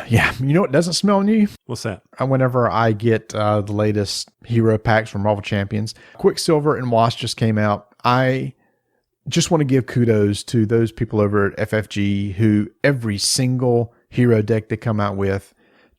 Yeah. You know what doesn't smell new? What's that? Whenever I get the latest hero packs from Marvel Champions, Quicksilver and Wasp just came out. I just want to give kudos to those people over at FFG who every single hero deck they come out with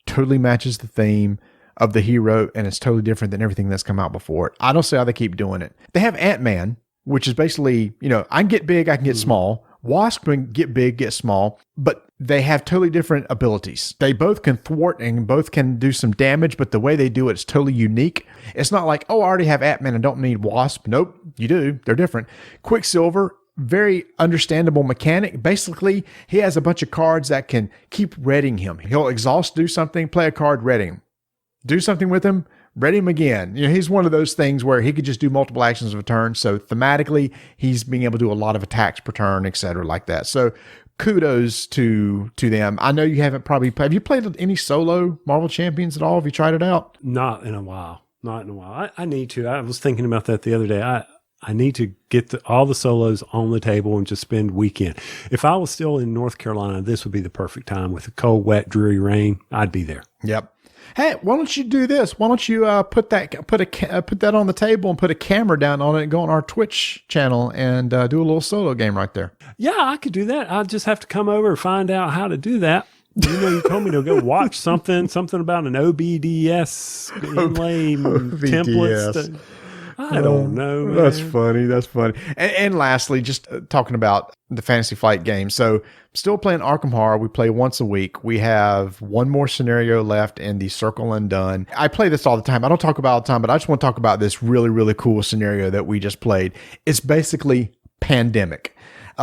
totally matches the theme of the hero, and it's totally different than everything that's come out before it. I don't see how they keep doing it. They have Ant-Man, which is basically, I can get big, I can get small. Wasp can get big, get small, but they have totally different abilities. They both can thwart and both can do some damage, but the way they do it is totally unique. It's not like, oh, I already have Ant-Man, I don't need Wasp. Nope, you do. They're different. Quicksilver, very understandable mechanic. Basically, he has a bunch of cards that can keep readying him. He'll exhaust, do something, play a card, ready him. Do something with him, ready him again. He's one of those things where he could just do multiple actions of a turn. So thematically, he's being able to do a lot of attacks per turn, etc., like that. So kudos to them. I know you haven't have you played any solo Marvel Champions at all? Have you tried it out? Not in a while. I need to. I was thinking about that the other day. I need to get all the solos on the table and just spend weekend. If I was still in North Carolina, this would be the perfect time with the cold, wet, dreary rain. I'd be there. Yep. Hey, why don't you do this? Why don't you put that on the table and put a camera down on it and go on our Twitch channel and do a little solo game right there? Yeah, I could do that. I'll just have to come over and find out how to do that. You told me to go watch something about an OBDS inlay templates. I don't know, man. That's funny. And lastly, just talking about the Fantasy Flight game. So still playing Arkham Horror. We play once a week. We have one more scenario left in the Circle Undone. I play this all the time. I don't talk about it all the time, but I just want to talk about this really, really cool scenario that we just played. It's basically Pandemic.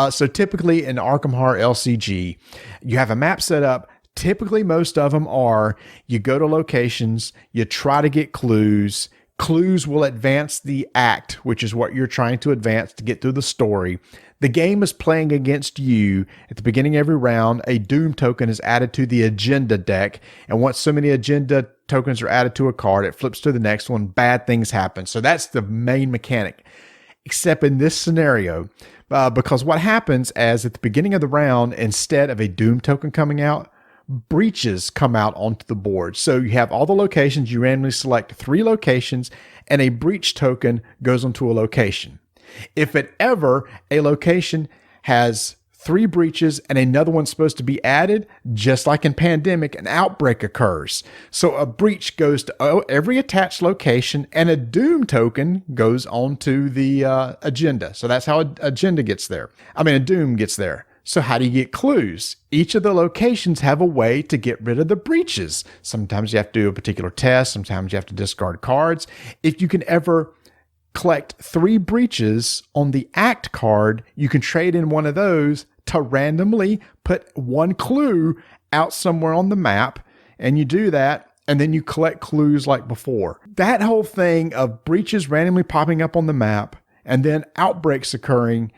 So typically in Arkham Horror LCG, you have a map set up. Typically, most of them are you go to locations, you try to get clues. Clues will advance the act, which is what you're trying to advance to get through the story. The game is playing against you. At the beginning of every round, a Doom token is added to the agenda deck. And once so many agenda tokens are added to a card, it flips to the next one. Bad things happen. So that's the main mechanic. Except in this scenario, because what happens is at the beginning of the round, instead of a Doom token coming out, breaches come out onto the board. So you have all the locations, you randomly select 3 locations, and a breach token goes onto a location. If it ever a location has 3 breaches and another one's supposed to be added, just like in Pandemic, an outbreak occurs. So a breach goes to every attached location and a Doom token goes onto the agenda. So that's how a Doom gets there. So how do you get clues? Each of the locations have a way to get rid of the breaches. Sometimes you have to do a particular test. Sometimes you have to discard cards. If you can ever collect 3 breaches on the act card, you can trade in one of those to randomly put 1 clue out somewhere on the map. And you do that, and then you collect clues like before. That whole thing of breaches randomly popping up on the map and then outbreaks occurring,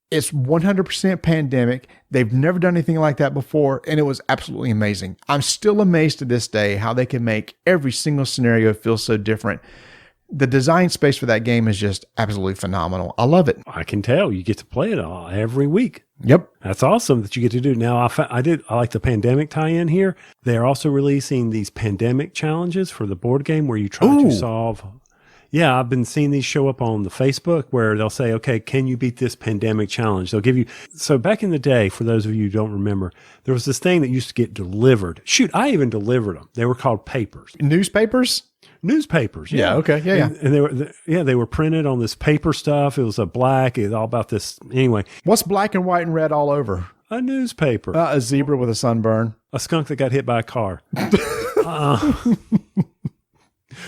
it's 100% Pandemic. They've never done anything like that before, and it was absolutely amazing. I'm still amazed to this day how they can make every single scenario feel so different. The design space for that game is just absolutely phenomenal. I love it. I can tell you get to play it all every week. Yep. That's awesome that you get to do. Now, I like the Pandemic tie-in here. They're also releasing these Pandemic challenges for the board game where you try to solve. Yeah, I've been seeing these show up on the Facebook where they'll say, okay, can you beat this Pandemic challenge? They'll give you. So back in the day, for those of you who don't remember, there was this thing that used to get delivered. Shoot, I even delivered them. They were called papers. Newspapers? Newspapers. Yeah. Okay. Yeah. And they were printed on this paper stuff. It was a black. It was all about this. Anyway. What's black and white and red all over? A newspaper. A zebra with a sunburn. A skunk that got hit by a car.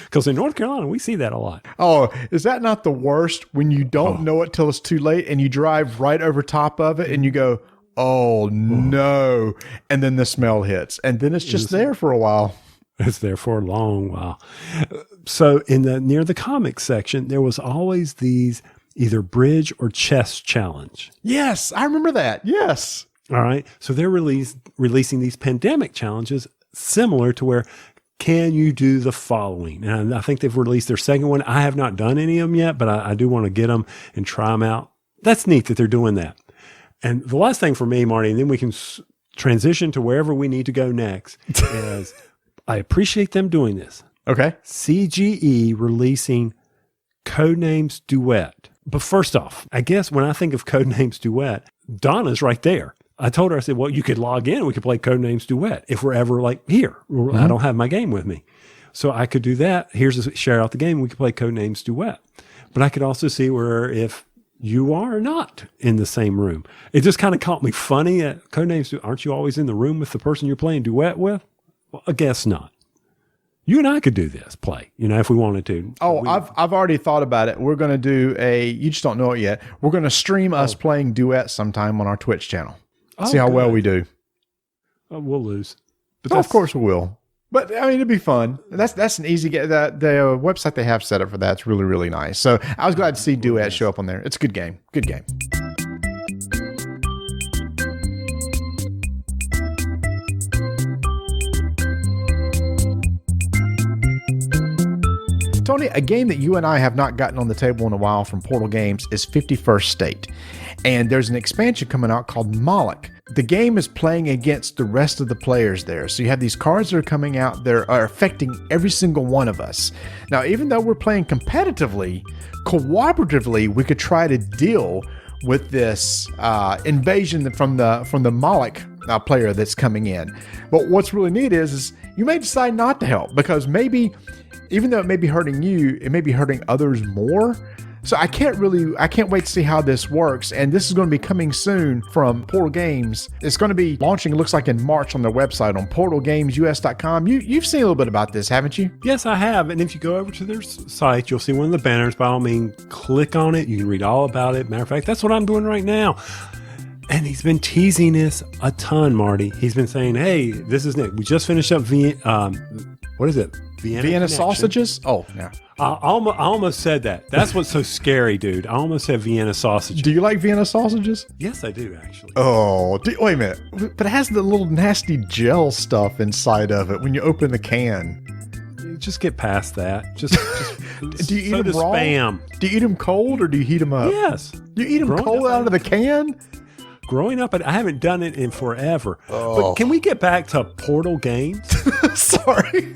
Because in North Carolina, we see that a lot. Oh, is that not the worst when you don't know it till it's too late and you drive right over top of it and you go, oh no. And then the smell hits and then it's just there for a while. It's there for a long while. So near the comics section, there was always these either bridge or chess challenge. Yes, I remember that. Yes. All right. So they're releasing these Pandemic challenges similar to where can you do the following? And I think they've released their second one. I have not done any of them yet, but I do want to get them and try them out. That's neat that they're doing that. And the last thing for me, Marty, and then we can transition to wherever we need to go next, is I appreciate them doing this. Okay. CGE releasing Codenames Duet. But first off, I guess when I think of Codenames Duet, Donna's right there. I told her, I said, well, you could log in and we could play Codenames Duet if we're ever like here. I don't have my game with me. So I could do that. Share out the game. We could play Codenames Duet. But I could also see where if you are not in the same room. It just kind of caught me funny at Codenames. Aren't you always in the room with the person you're playing duet with? Well, I guess not. You and I could do this play, if we wanted to. Oh, I've already thought about it. We're going to do you just don't know it yet. We're going to stream us playing duet sometime on our Twitch channel. See how well we do. We'll lose. But of course we will. But I mean, it'd be fun. That's an easy get. The website they have set up for that's really, really nice. So I was glad to see Duet show up on there. It's a good game. Good game. Tony, a game that you and I have not gotten on the table in a while from Portal Games is 51st State. And there's an expansion coming out called Moloch. The game is playing against the rest of the players there. So you have these cards that are coming out that are affecting every single one of us. Now, even though we're playing competitively, cooperatively, we could try to deal with this invasion from the Moloch player that's coming in. But what's really neat is you may decide not to help because maybe, even though it may be hurting you, it may be hurting others more. So I can't wait to see how this works. And this is going to be coming soon from Portal Games. It's going to be launching, it looks like in March on their website on portalgamesus.com. You've seen a little bit about this, haven't you? Yes, I have. And if you go over to their site, you'll see one of the banners. By all means, click on it. You can read all about it. Matter of fact, that's what I'm doing right now. And he's been teasing this a ton, Marty. He's been saying, hey, this is Nick. We just finished up what is it? Vienna sausages? Oh, yeah. I almost said that. That's what's so scary, dude. I almost said Vienna sausages. Do you like Vienna sausages? Yes, I do, actually. Oh, wait a minute. But it has the little nasty gel stuff inside of it when you open the can. Just get past that. Just do you eat them raw? Spam. Do you eat them cold or do you heat them up? Yes. Do you eat them cold out of the can? Growing up, I haven't done it in forever. Oh. But can we get back to Portal Games? Sorry.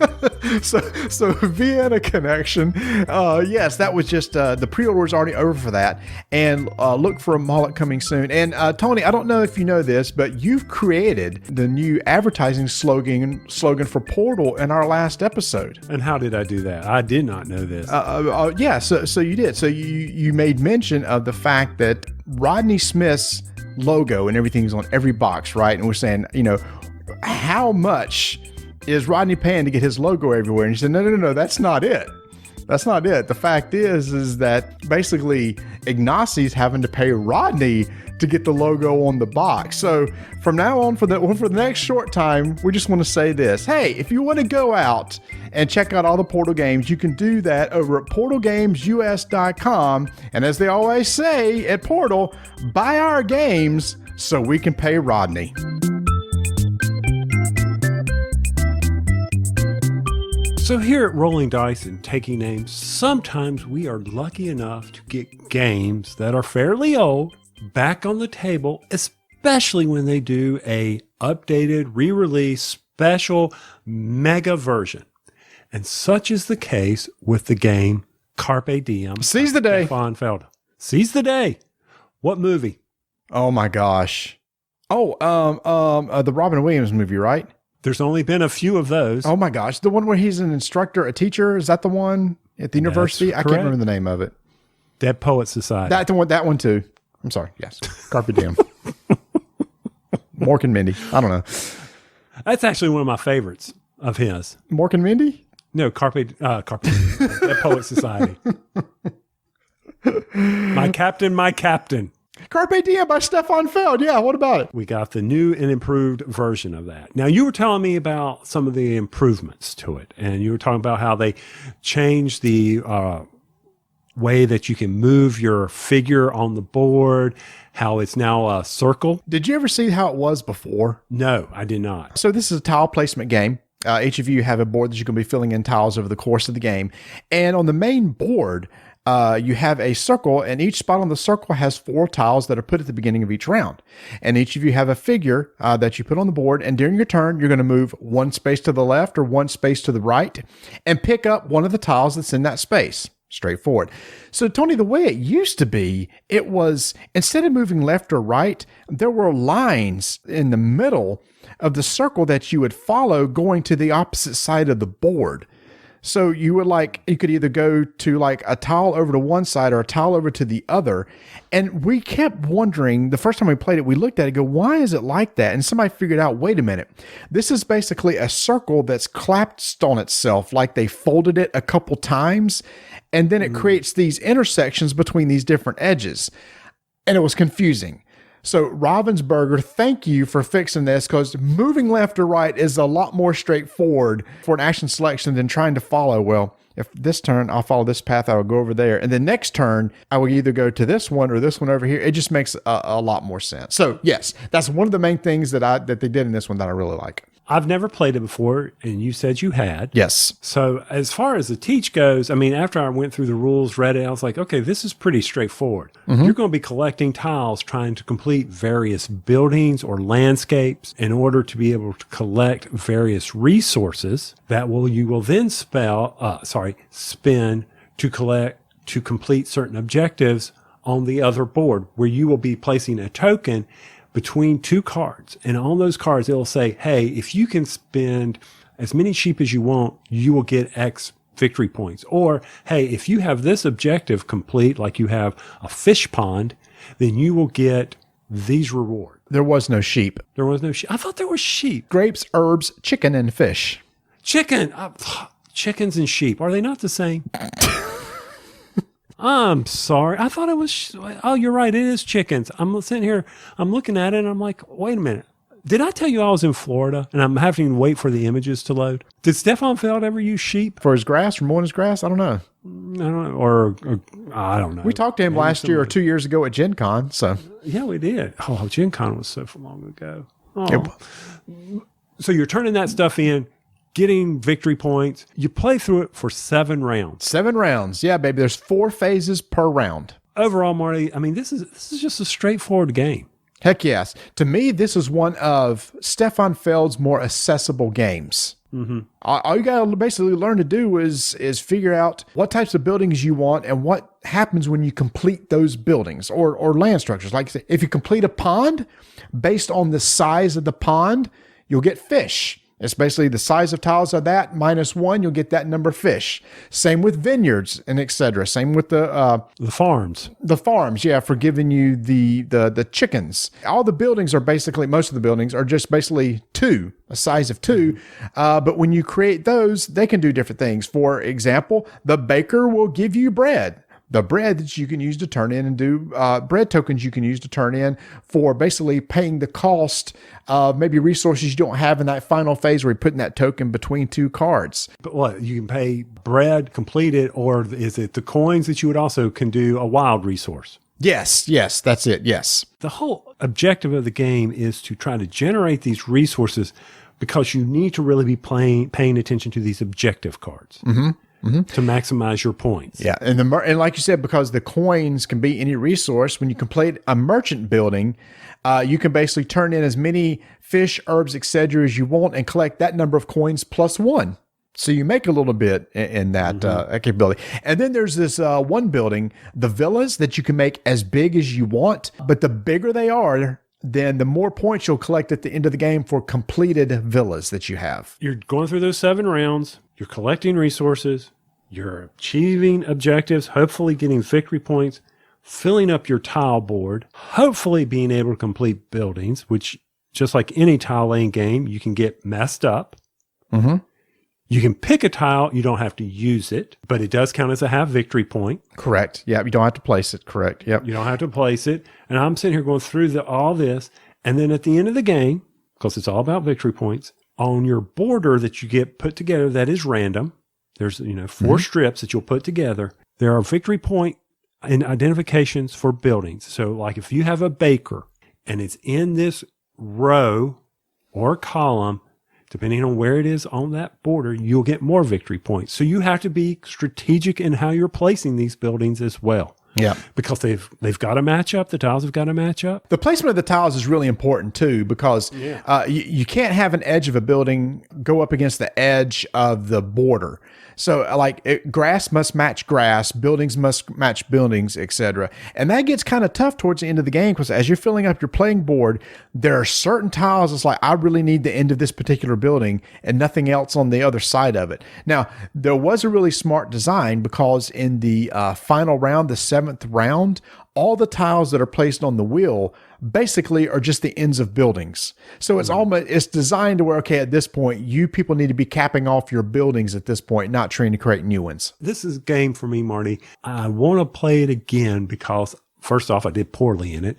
So Vienna Connection. Yes, that was just the pre-order is already over for that. And look for a Moloch coming soon. And Tony, I don't know if you know this, but you've created the new advertising slogan for Portal in our last episode. And how did I do that? I did not know this. Yeah, so you did. So you made mention of the fact that Rodney Smith's logo and everything's on every box, right? And we're saying, how much is Rodney paying to get his logo everywhere? And you said, no, that's not it. That's not it. The fact is that basically Ignacci's having to pay Rodney to get the logo on the box. So from now on, for the next short time, we just want to say this. Hey, if you want to go out and check out all the Portal games, you can do that over at portalgamesus.com. And as they always say at Portal, buy our games so we can pay Rodney. So here at Rolling Dice and Taking Names, sometimes we are lucky enough to get games that are fairly old back on the table, especially when they do a updated, re-release, special, mega version. And such is the case with the game Carpe Diem. Seize the day. Stefan Felder. Seize the day. What movie? Oh my gosh. Oh, the Robin Williams movie, right? There's only been a few of those. Oh my gosh. The one where he's an instructor, a teacher. Is that the one at the university? That's I can't remember the name of it. Dead Poet Society. That one too. I'm sorry. Yes. Carpe Diem. Mork and Mindy. I don't know. That's actually one of my favorites of his. Mork and Mindy? No, Carpe Diem. Dead Poet Society. My Captain. Carpe Diem by Stefan Feld. Yeah, what about it? We got the new and improved version of that. Now, you were telling me about some of the improvements to it, and you were talking about how they changed the way that you can move your figure on the board, how it's now a circle. Did you ever see how it was before? No, I did not. So this is a tile placement game. Each of you have a board that you're going to be filling in tiles over the course of the game. And on the main board, you have a circle, and each spot on the circle has 4 tiles that are put at the beginning of each round. And each of you have a figure that you put on the board, and during your turn, you're going to move 1 space to the left or 1 space to the right and pick up one of the tiles that's in that space. Straightforward. So, Tony, the way it used to be, it was instead of moving left or right, there were lines in the middle of the circle that you would follow going to the opposite side of the board. So you could either go to like a tile over to one side or a tile over to the other. And we kept wondering, the first time we played it, we looked at it and go, why is it like that? And somebody figured out, wait a minute, this is basically a circle that's collapsed on itself, like they folded it a couple times. And then it creates these intersections between these different edges. And it was confusing. So Ravensburger, thank you for fixing this, because moving left or right is a lot more straightforward for an action selection than trying to follow. Well, if this turn, I'll follow this path, I will go over there. And the next turn, I will either go to this one or this one over here. It just makes a lot more sense. So yes, that's one of the main things that they did in this one that I really like. I've never played it before, and you said you had. Yes. So as far as the teach goes, I mean, after I went through the rules, read it, I was like, okay, this is pretty straightforward. You're going to be collecting tiles, trying to complete various buildings or landscapes in order to be able to collect various resources that you will then spend to complete certain objectives on the other board, where you will be placing a token between 2 cards. And on those cards, it'll say, hey, if you can spend as many sheep as you want, you will get X victory points. Or, hey, if you have this objective complete, like you have a fish pond, then you will get these rewards. There was no sheep. There was no sheep. I thought there was sheep. Grapes, herbs, chicken, and fish. Chicken. Chickens and sheep. Are they not the same? I'm sorry. I thought it was, oh, you're right. It is chickens. I'm sitting here, I'm looking at it and I'm like, wait a minute. Did I tell you I was in Florida and I'm having to wait for the images to load? Did Stefan Feld ever use sheep? For his grass, or mowing his grass? I don't know. I don't know. Or I don't know. We talked to him last year or 2 years ago at Gen Con. So. Yeah, we did. Oh, Gen Con was so long ago. Oh. So you're turning that stuff in, getting victory points. You play through it for 7 rounds. 7 rounds. Yeah, baby. There's 4 phases per round. Overall, Marty, I mean, this is just a straightforward game. Heck yes. To me, this is one of Stefan Feld's more accessible games. All you got to basically learn to do is figure out what types of buildings you want and what happens when you complete those buildings or land structures. Like if you complete a pond, based on the size of the pond, you'll get fish. It's basically the size of tiles of that -1, you'll get that number of fish. Same with vineyards and etc. Same with the farms. The farms, yeah, for giving you the chickens. All the buildings are basically, most of the buildings are just basically 2, a size of 2. But when you create those, they can do different things. For example, the baker will give you bread. The bread that you can use to turn in and do bread tokens you can use to turn in for basically paying the cost of maybe resources you don't have in that final phase where you're putting that token between 2 cards. But what, you can pay bread completed, or is it the coins that you would also can do a wild resource? Yes, that's it, yes. The whole objective of the game is to try to generate these resources because you need to really be paying attention to these objective cards. To maximize your points. Yeah, and like you said, because the coins can be any resource, when you complete a merchant building, you can basically turn in as many fish, herbs, etc. as you want and collect that number of coins +1. So you make a little bit in that capability. And then there's this one building, the villas, that you can make as big as you want, but the bigger they are, then the more points you'll collect at the end of the game for completed villas that you have. You're going through those 7 rounds. You're collecting resources. You're achieving objectives, hopefully getting victory points, filling up your tile board, hopefully being able to complete buildings, which, just like any tile laying game, you can get messed up. You can pick a tile. You don't have to use it, but it does count as a half victory point. Correct. Yeah, you don't have to place it. Correct. Yep. You don't have to place it. And I'm sitting here going through all this. And then at the end of the game, because it's all about victory points, on your border that you get put together that is random, there's 4 strips that you'll put together. There are victory point and identifications for buildings. So like if you have a baker and it's in this row or column, depending on where it is on that border, you'll get more victory points. So you have to be strategic in how you're placing these buildings as well. Yeah. Because they've got to match up. The tiles have got to match up. The placement of the tiles is really important too, because you can't have an edge of a building go up against the edge of the border. So grass must match grass, buildings must match buildings, etc. And that gets kind of tough towards the end of the game, because as you're filling up your playing board, there are certain tiles. It's like, I really need the end of this particular building and nothing else on the other side of it. Now, there was a really smart design, because in the final round, the 7th round, all the tiles that are placed on the wheel basically are just the ends of buildings. So it's designed to where, okay, at this point, you people need to be capping off your buildings at this point, not trying to create new ones. This is a game for me, Marty. I want to play it again because, first off, I did poorly in it.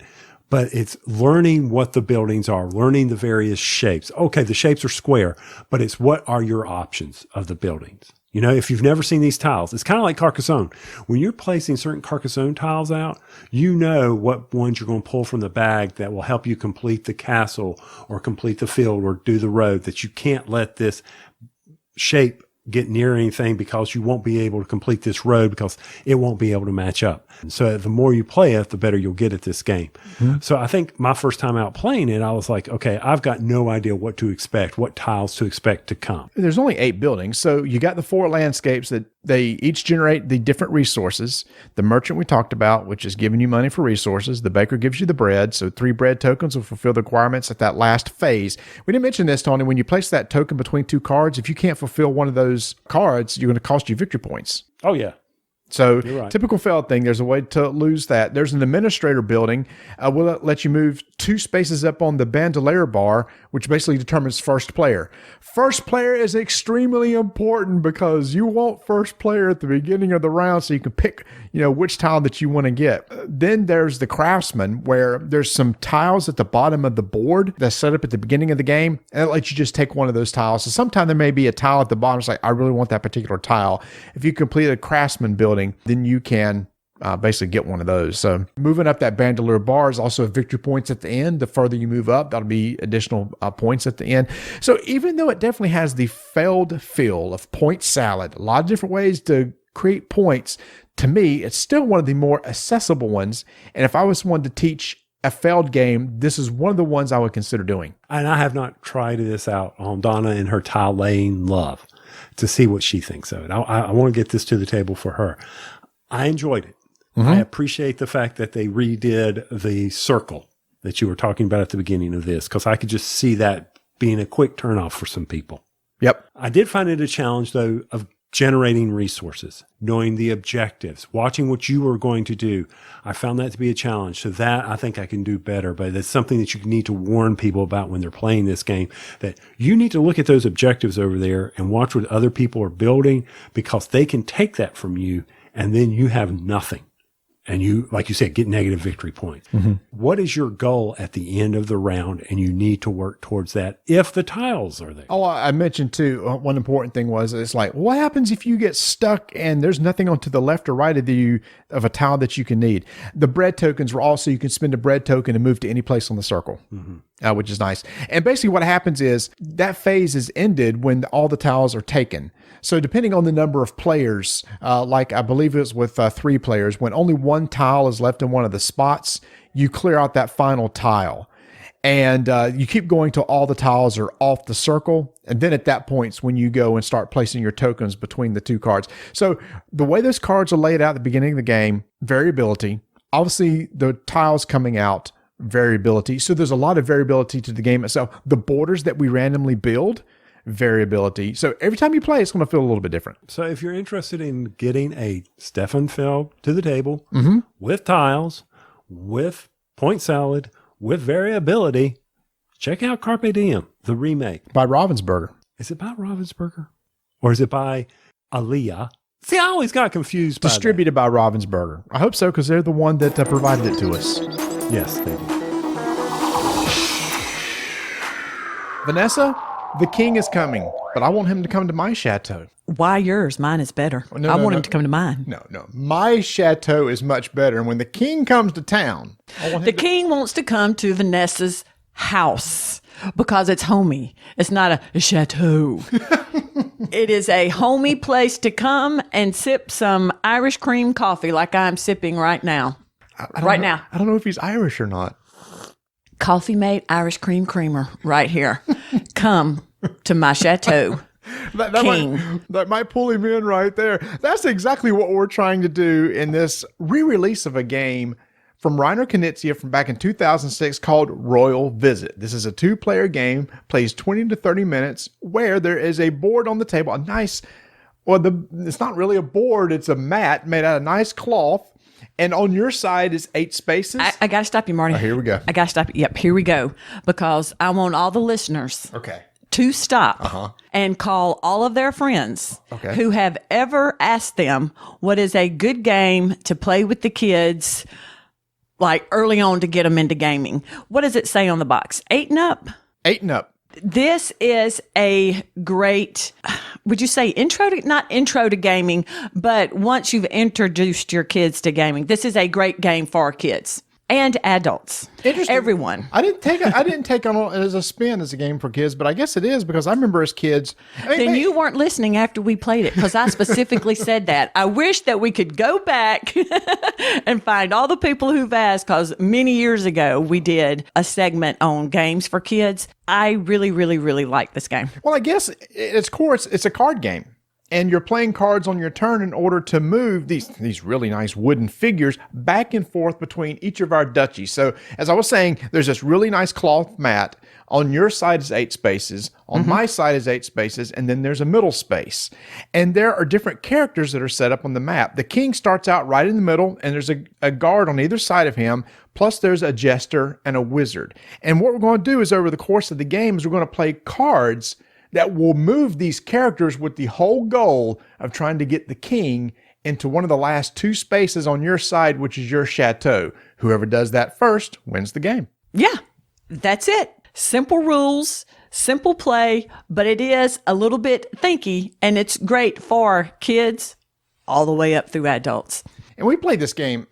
But it's learning what the buildings are, learning the various shapes. Okay, the shapes are square, but it's what are your options of the buildings? You know, if you've never seen these tiles, it's kind of like Carcassonne. When you're placing certain Carcassonne tiles out, you know what ones you're going to pull from the bag that will help you complete the castle or complete the field or do the road, that you can't let this shape get near anything because you won't be able to complete this road because it won't be able to match up. And so the more you play it, the better you'll get at this game. Mm-hmm. So I think my first time out playing it, I was like, okay, I've got no idea what to expect, what tiles to expect to come. There's only 8 buildings. So you got the 4 landscapes that they each generate the different resources. The merchant we talked about, which is giving you money for resources. The baker gives you the bread. So 3 bread tokens will fulfill the requirements at that last phase. We didn't mention this, Tony. When you place that token between 2 cards, if you can't fulfill one of those cards, you're going to cost you victory points. Oh, yeah. So right. Typical Feld thing, there's a way to lose that. There's an administrator building. Will let you move 2 spaces up on the bandolier bar, which basically determines first player. First player is extremely important because you want first player at the beginning of the round so you can pick, which tile that you want to get. Then there's the craftsman, where there's some tiles at the bottom of the board that's set up at the beginning of the game, and it lets you just take one of those tiles. So sometimes there may be a tile at the bottom. It's like, I really want that particular tile. If you complete a craftsman building, then you can basically get one of those. So moving up that bandolier bar is also victory points at the end. The further you move up, that'll be additional points at the end. So even though it definitely has the Feld feel of point salad, a lot of different ways to create points, to me, it's still one of the more accessible ones. And if I was one to teach a Feld game, this is one of the ones I would consider doing. And I have not tried this out on Donna and her tile laying love to see what she thinks of it. I want to get this to the table for her. I enjoyed it. Mm-hmm. I appreciate the fact that they redid the circle that you were talking about at the beginning of this, because I could just see that being a quick turnoff for some people. Yep. I did find it a challenge, though, of generating resources, knowing the objectives, watching what you were going to do. I found that to be a challenge. So that I think I can do better, but it's something that you need to warn people about when they're playing this game, that you need to look at those objectives over there and watch what other people are building, because they can take that from you and then you have nothing. And you, like you said, get negative victory points. Mm-hmm. What is your goal at the end of the round? And you need to work towards that if the tiles are there. Oh, I mentioned too, one important thing was, it's like, what happens if you get stuck and there's nothing on to the left or right of you of a tile that you can need? The bread tokens were also, you can spend a bread token and move to any place on the circle, which is nice. And basically what happens is that phase is ended when all the tiles are taken. So depending on the number of players, like I believe it was with 3 players, when only one tile is left in one of the spots, you clear out that final tile. And you keep going till all the tiles are off the circle. And then at that point is when you go and start placing your tokens between the 2 cards. So the way those cards are laid out at the beginning of the game, variability. Obviously, the tiles coming out, variability. So there's a lot of variability to the game itself. The borders that we randomly build, variability. So every time you play, it's going to feel a little bit different. So if you're interested in getting a Stefan Feld to the table with tiles, with point salad, with variability, check out Carpe Diem, the remake. By Ravensburger. Is it by Ravensburger? Or is it by Aliyah? See, I always got confused by Distributed by Ravensburger. I hope so, because they're the one that provided it to us. Yes, they do. Vanessa, the king is coming, but I want him to come to my chateau. Why yours? Mine is better. I want him to come to mine. No. My chateau is much better. And when the king comes to town, the king wants to come to Vanessa's house. Because it's homey. It's not a chateau. It is a homey place to come and sip some Irish cream coffee like I'm sipping right now. I don't know if he's Irish or not. Coffee made Irish cream creamer right here. Come to my chateau. That might pull him in right there. That's exactly what we're trying to do in this re-release of a game from Reiner Knizia from back in 2006 called Royal Visit. This is a 2-player game, plays 20 to 30 minutes, where there is a board on the table, it's not really a board, it's a mat made out of nice cloth, and on your side is 8 spaces. I got to stop you, Marty. Oh, here we go. I got to stop you. Yep, here we go. Because I want all the listeners to stop and call all of their friends who have ever asked them what is a good game to play with the kids, like early on to get them into gaming. What does it say on the box? 8 and up? 8 and up. This is a great, would you say not intro to gaming, but once you've introduced your kids to gaming, this is a great game for kids and adults. Interesting. Everyone. I didn't take on it as a spin as a game for kids, but I guess it is because I remember as kids. Then you weren't listening after we played it because I specifically said that. I wish that we could go back and find all the people who've asked, because many years ago we did a segment on games for kids. I really, really, really like this game. Well, I guess its core, it's a card game. And you're playing cards on your turn in order to move these really nice wooden figures back and forth between each of our duchies. So, as I was saying, there's this really nice cloth mat. On your side is 8 spaces. On my side is 8 spaces. And then there's a middle space. And there are different characters that are set up on the map. The king starts out right in the middle, and there's a guard on either side of him. Plus, there's a jester and a wizard. And what we're going to do is, over the course of the game, is we're going to play cards that will move these characters with the whole goal of trying to get the king into one of the last 2 spaces on your side, which is your chateau. Whoever does that first wins the game. Yeah, that's it. Simple rules, simple play, but it is a little bit thinky, and it's great for kids all the way up through adults. And we played this game,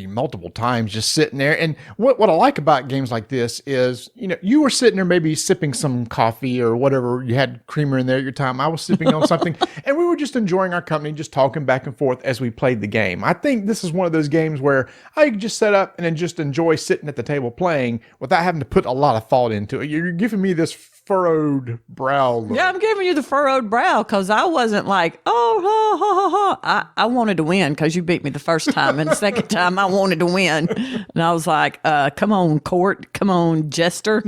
multiple times, just sitting there. And what I like about games like this is, you were sitting there maybe sipping some coffee or whatever. You had creamer in there at your time. I was sipping on something. And we were just enjoying our company, just talking back and forth as we played the game. I think this is one of those games where I could just set up and then just enjoy sitting at the table playing without having to put a lot of thought into it. You're giving me this furrowed brow look. Yeah, I'm giving you the furrowed brow because I wasn't like, I wanted to win because you beat me the first time, and the second time I wanted to win, and I was like, come on, court, come on, jester,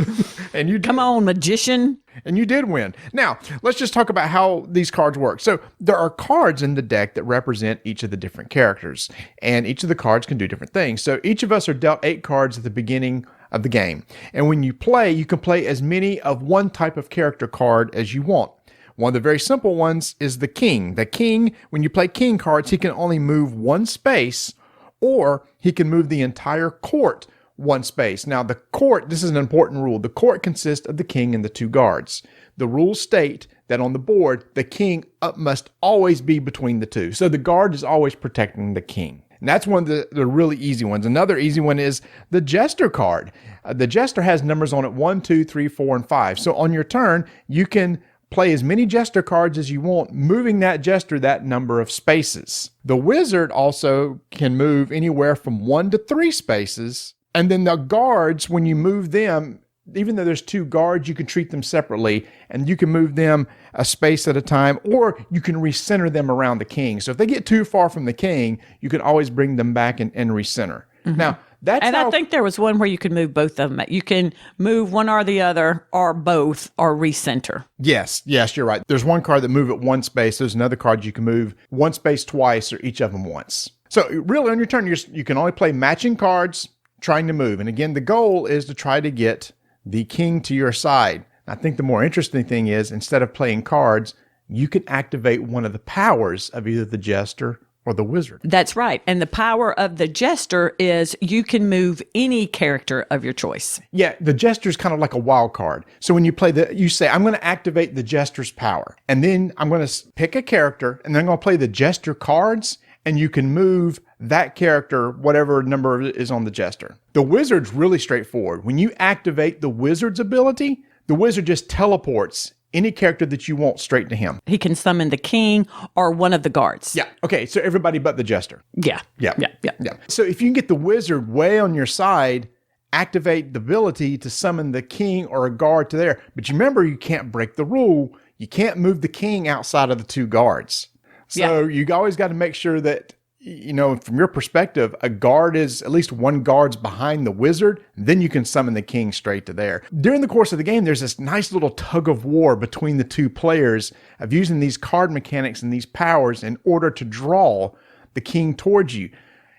and you did. Come on, magician. And you did win. Now, let's just talk about how these cards work. So there are cards in the deck that represent each of the different characters, and each of the cards can do different things. So each of us are dealt 8 cards at the beginning of the game. And when you play, you can play as many of one type of character card as you want. One of the very simple ones is the king. The king, when you play king cards, he can only move 1 space, or he can move the entire court 1 space. Now, the court, this is an important rule. The court consists of the king and the 2 guards. The rules state that on the board, the king must always be between the 2. So the guard is always protecting the king. And that's one of the really easy ones. Another easy one is the Jester card. The Jester has numbers on it 1, 2, 3, 4, and 5. So on your turn, you can play as many Jester cards as you want, moving that Jester that number of spaces. The Wizard also can move anywhere from 1 to 3 spaces. And then the guards, when you move them, even though there's 2 guards, you can treat them separately, and you can move them a space at a time, or you can recenter them around the king. So if they get too far from the king, you can always bring them back and recenter. Mm-hmm. Now, I think there was one where you could move both of them. You can move one or the other, or both, or recenter. Yes, you're right. There's one card that move it 1 space. There's another card you can move 1 space twice, or each of them once. So really, on your turn, you can only play matching cards, trying to move. And again, the goal is to try to get the king to your side. I think the more interesting thing is, instead of playing cards, you can activate one of the powers of either the Jester or the Wizard. That's right. And the power of the Jester is you can move any character of your choice. Yeah, the Jester is kind of like a wild card. So when you play you say, I'm going to activate the Jester's power. And then I'm going to pick a character, and then I'm going to play the Jester cards, and you can move that character, whatever number is on the Jester. The Wizard's really straightforward. When you activate the Wizard's ability, The wizard just teleports any character that you want straight to him. He can summon the king or one of the guards. Yeah. Okay. So everybody but the jester. Yeah. Yeah. Yeah. Yeah. Yeah. So if you can get the wizard way on your side, activate the ability to summon the king or a guard to there. But you remember, you can't break the rule. You can't move the king outside of the 2 guards. So you always got to make sure that, from your perspective, a guard is at least 1 guard's behind the wizard. Then you can summon the king straight to there. During the course of the game, there's this nice little tug of war between the 2 players of using these card mechanics and these powers in order to draw the king towards you.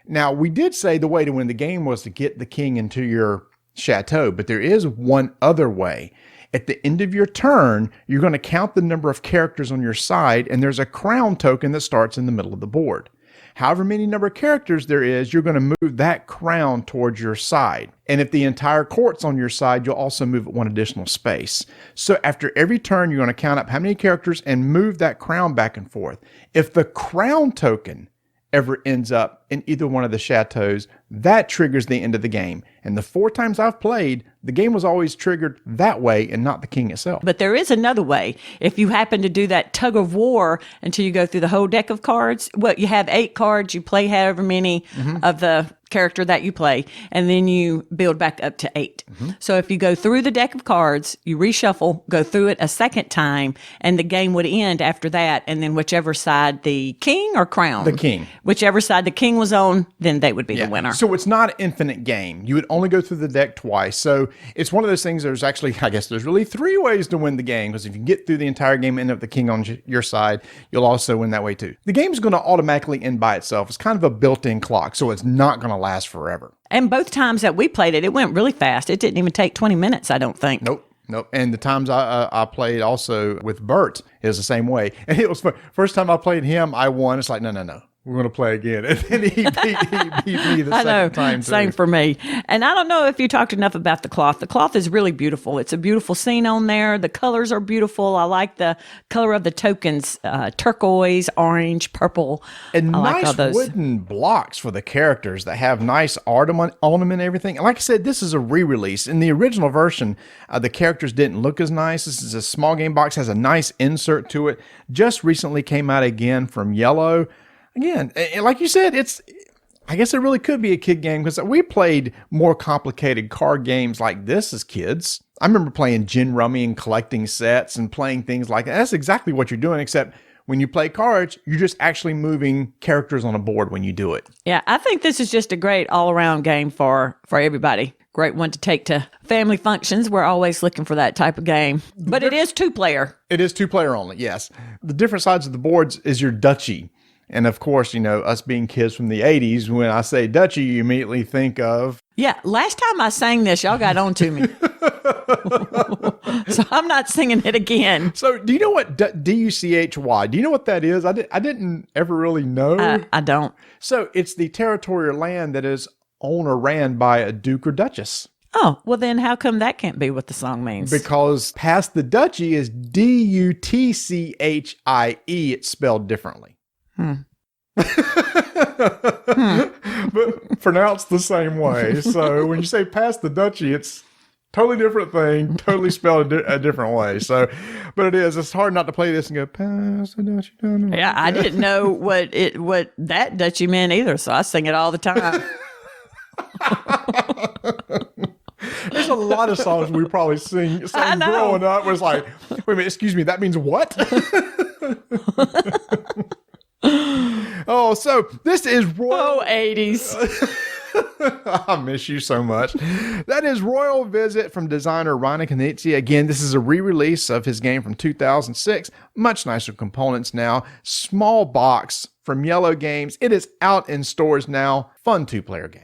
Now, we did say the way to win the game was to get the king into your chateau, but there is one other way. At the end of your turn, you're going to count the number of characters on your side, and there's a crown token that starts in the middle of the board. However many number of characters there is, you're going to move that crown towards your side. And if the entire court's on your side, you'll also move it 1 additional space. So after every turn, you're going to count up how many characters and move that crown back and forth. If the crown token ever ends up in either one of the chateaus, that triggers the end of the game. And the 4 times I've played, the game was always triggered that way and not the king itself. But there is another way. If you happen to do that tug of war until you go through the whole deck of cards, you have 8 cards, you play however many of the character that you play, and then you build back up to 8. So if you go through the deck of cards, you reshuffle, go through it a second time, and the game would end after that, and then whichever side the king or crown? The king. Whichever side the king was on, then they would be the winner. So it's not an infinite game. You would only go through the deck twice. So it's one of those things, there's really 3 ways to win the game, because if you get through the entire game and end up the king on your side, you'll also win that way too. The game's going to automatically end by itself. It's kind of a built-in clock, so it's not going to last forever. And both times that we played it, it went really fast. It didn't even take 20 minutes, I don't think. Nope. And the times I played also with Bert is the same way. And it was first time I played him, I won. It's like, no. We're going to play again. And then he beat me the second time too. Same for me. And I don't know if you talked enough about the cloth. The cloth is really beautiful. It's a beautiful scene on there. The colors are beautiful. I like the color of the tokens, turquoise, orange, purple. And I nice like all those wooden blocks for the characters that have nice ornament on them and everything. And like I said, this is a re-release. In the original version, the characters didn't look as nice. This is a small game box, has a nice insert to it. Just recently came out again from Yellow. Again, like you said, I guess it really could be a kid game, because we played more complicated card games like this as kids. I remember playing gin rummy and collecting sets and playing things like that. That's exactly what you're doing, except when you play cards, you're just actually moving characters on a board when you do it. Yeah, I think this is just a great all-around game for everybody. Great one to take to family functions. We're always looking for that type of game. But it is 2-player. It is 2-player only, yes. The different sides of the boards is your duchy. And of course, us being kids from the 80s, when I say duchy, you immediately think of... Yeah, last time I sang this, y'all got on to me. So I'm not singing it again. So do you know what D-U-C-H-Y, do you know what that is? I didn't ever really know. I don't. So it's the territorial land that is owned or ran by a duke or duchess. Oh, well then how come that can't be what the song means? Because past the duchy is D-U-T-C-H-I-E. It's spelled differently. But pronounced the same way. So when you say past the duchy, it's totally different thing, totally spelled a different way. So, but it's hard not to play this and go past the duchy. Yeah, I didn't know what that duchy meant either, so I sing it all the time. There's a lot of songs we probably sang growing up where it's like, wait a minute, excuse me, that means what? Oh, so this is Royal... Oh, 80s. I miss you so much. That is Royal Visit from designer Rana Knizia. Again, this is a re-release of his game from 2006. Much nicer components now. Small box from Yellow Games. It is out in stores now. Fun 2-player game.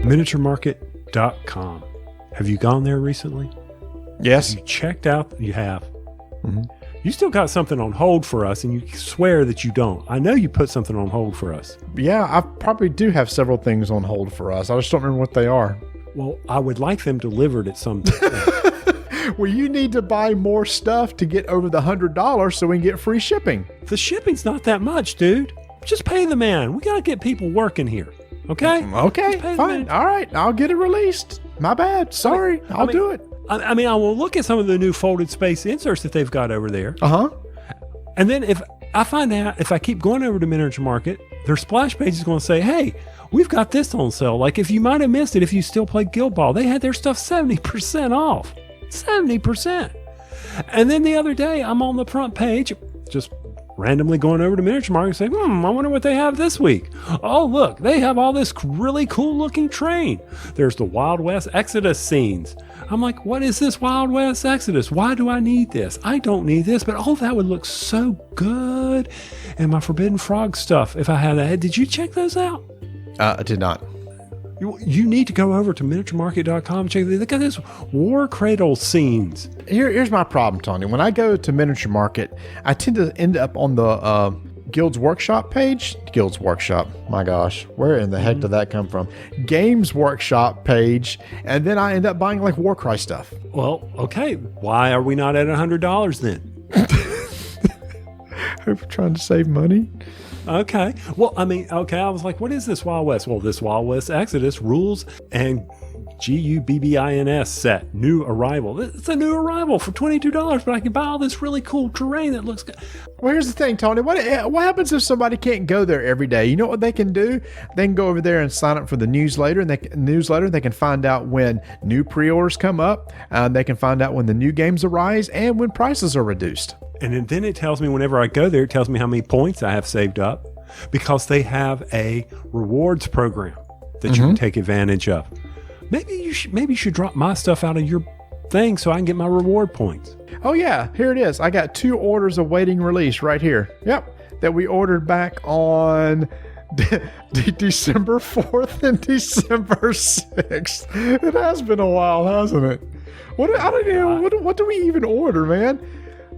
MiniatureMarket.com. Have you gone there recently? Yes. You checked out? You have. Mm-hmm. You still got something on hold for us, and you swear that you don't. I know you put something on hold for us. Yeah, I probably do have several things on hold for us. I just don't remember what they are. Well, I would like them delivered at some point. Well, you need to buy more stuff to get over the $100 so we can get free shipping. The shipping's not that much, dude. Just pay the man. We got to get people working here. Okay? Okay, fine. All right. I'll get it released. My bad. Sorry. I'll do it. I mean, I will look at some of the new folded space inserts that they've got over there. Uh-huh. And then if I find out, if I keep going over to Miniature Market, their splash page is going to say, hey, we've got this on sale. Like if you might have missed it, if you still play Guild Ball, they had their stuff 70% off. 70%. And then the other day, I'm on the front page, just randomly going over to Miniature Market and say, I wonder what they have this week. Oh, look, they have all this really cool looking terrain. There's the Wild West Exodus scenes. I'm like, what is this Wild West Exodus? Why do I need this? I don't need this, but oh, that would look so good. And my Forbidden Frog stuff, if I had that. Did you check those out? I did not. You need to go over to miniaturemarket.com. Check. Look at this War Cradle scenes. Here's my problem, Tony. When I go to Miniature Market, I tend to end up on the Guild's Workshop page. Guild's Workshop. My gosh, where in the heck did that come from? Games Workshop page, and then I end up buying like Warcry stuff. Well, okay. Why are we not at $100 then? We're trying to save money. Okay. Well, I mean, okay. I was like, what is this Wild West? Well, this Wild West Exodus rules and GUBBINS set, new arrival. It's a new arrival for $22, but I can buy all this really cool terrain that looks good. Well, here's the thing, Tony. What happens if somebody can't go there every day? You know what they can do? They can go over there and sign up for the newsletter, and they can find out when new pre-orders come up. They can find out when the new games arise and when prices are reduced. And then it tells me whenever I go there, it tells me how many points I have saved up because they have a rewards program that you can take advantage of. Maybe you should drop my stuff out of your thing so I can get my reward points. Oh yeah, here it is. I got 2 orders awaiting release right here. Yep, that we ordered back on December 4th and December 6th. It has been a while, hasn't it? What do we even order, man?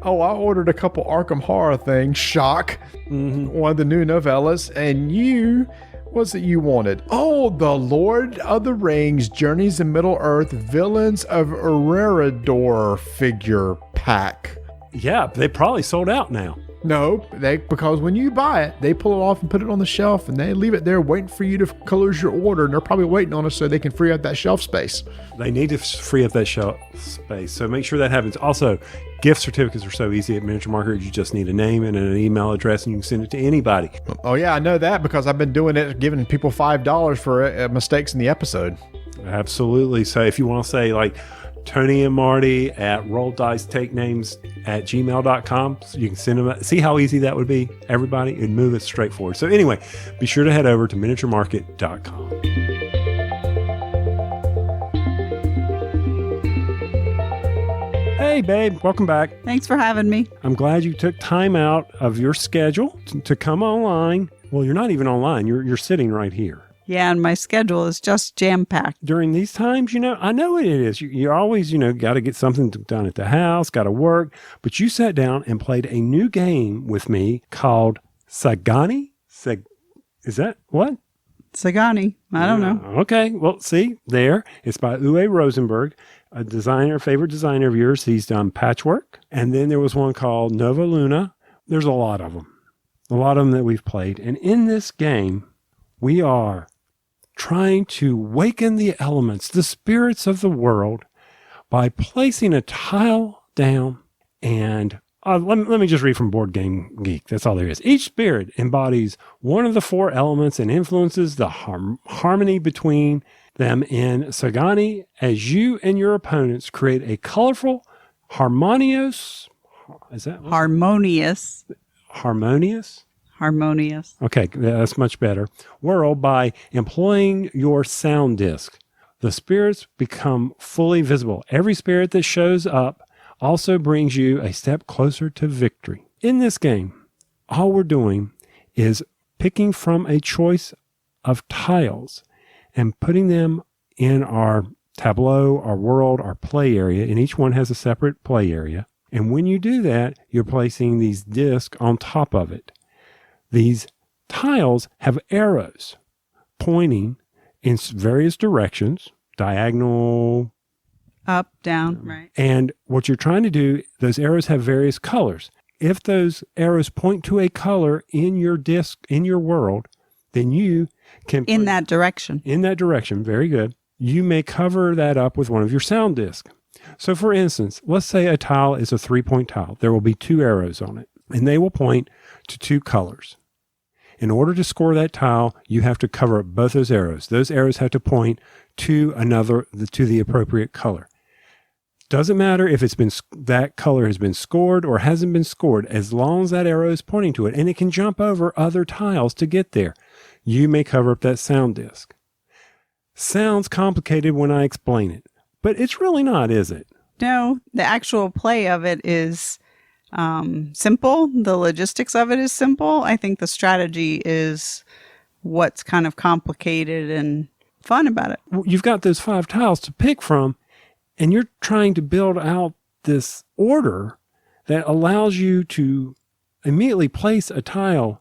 Oh, I ordered a couple Arkham horror things. Shock. One of the new novellas. And what's it you wanted? Oh, the Lord of the Rings, Journeys in Middle-earth, Villains of Ererador figure pack. Yeah, they probably sold out now. No, because when you buy it, they pull it off and put it on the shelf, and they leave it there waiting for you to close your order, and they're probably waiting on us so they can free up that shelf space. They need to free up that shelf space, so make sure that happens. Also, gift certificates are so easy at Miniature Market. You just need a name and an email address, and you can send it to anybody. Oh, yeah, I know that because I've been doing it, giving people $5 for mistakes in the episode. Absolutely. So if you want to say, like, Tony and Marty at rolldicetakenames@gmail.com. So you can send them. See how easy that would be, everybody? It'd move it straight forward. So anyway, be sure to head over to miniaturemarket.com. Hey, babe. Welcome back. Thanks for having me. I'm glad you took time out of your schedule to come online. Well, you're not even online. You're sitting right here. Yeah, and my schedule is just jam-packed. During these times, I know it is. You always, got to get something done at the house, got to work. But you sat down and played a new game with me called Sagani. Is that what? Sagani. I don't know. Okay. Well, see, there. It's by Uwe Rosenberg, a favorite designer of yours. He's done Patchwork. And then there was one called Nova Luna. There's a lot of them that we've played. And in this game, we are trying to waken the elements, the spirits of the world, by placing a tile down. And let me just read from Board Game Geek. That's all there is. Each spirit embodies one of the 4 elements and influences the harmony between them in Sagani as you and your opponents create a colorful, harmonious. Is that what? Harmonious. Harmonious? Harmonious. Okay, that's much better. World by employing your sound disc. The spirits become fully visible. Every spirit that shows up also brings you a step closer to victory. In this game, all we're doing is picking from a choice of tiles and putting them in our tableau, our world, our play area, and each one has a separate play area. And when you do that, you're placing these discs on top of it. These tiles have arrows pointing in various directions, diagonal, up, down, right. And what you're trying to do, those arrows have various colors. if those arrows point to a color in your disc, in your world, then you can... In that direction. In that direction. Very good. You may cover that up with one of your sound discs. So for instance, let's say a tile is a 3-point tile. There will be 2 arrows on it, and they will point to 2 colors. In order to score that tile, you have to cover up both those arrows. Those arrows have to point to the appropriate color. Doesn't matter if that color has been scored or hasn't been scored, as long as that arrow is pointing to it, and it can jump over other tiles to get there. You may cover up that sound disc. Sounds complicated when I explain it, but it's really not, is it? No, the actual play of it is simple. The logistics of it is simple. I think the strategy is what's kind of complicated and fun about it. You've got those 5 tiles to pick from, and you're trying to build out this order that allows you to immediately place a tile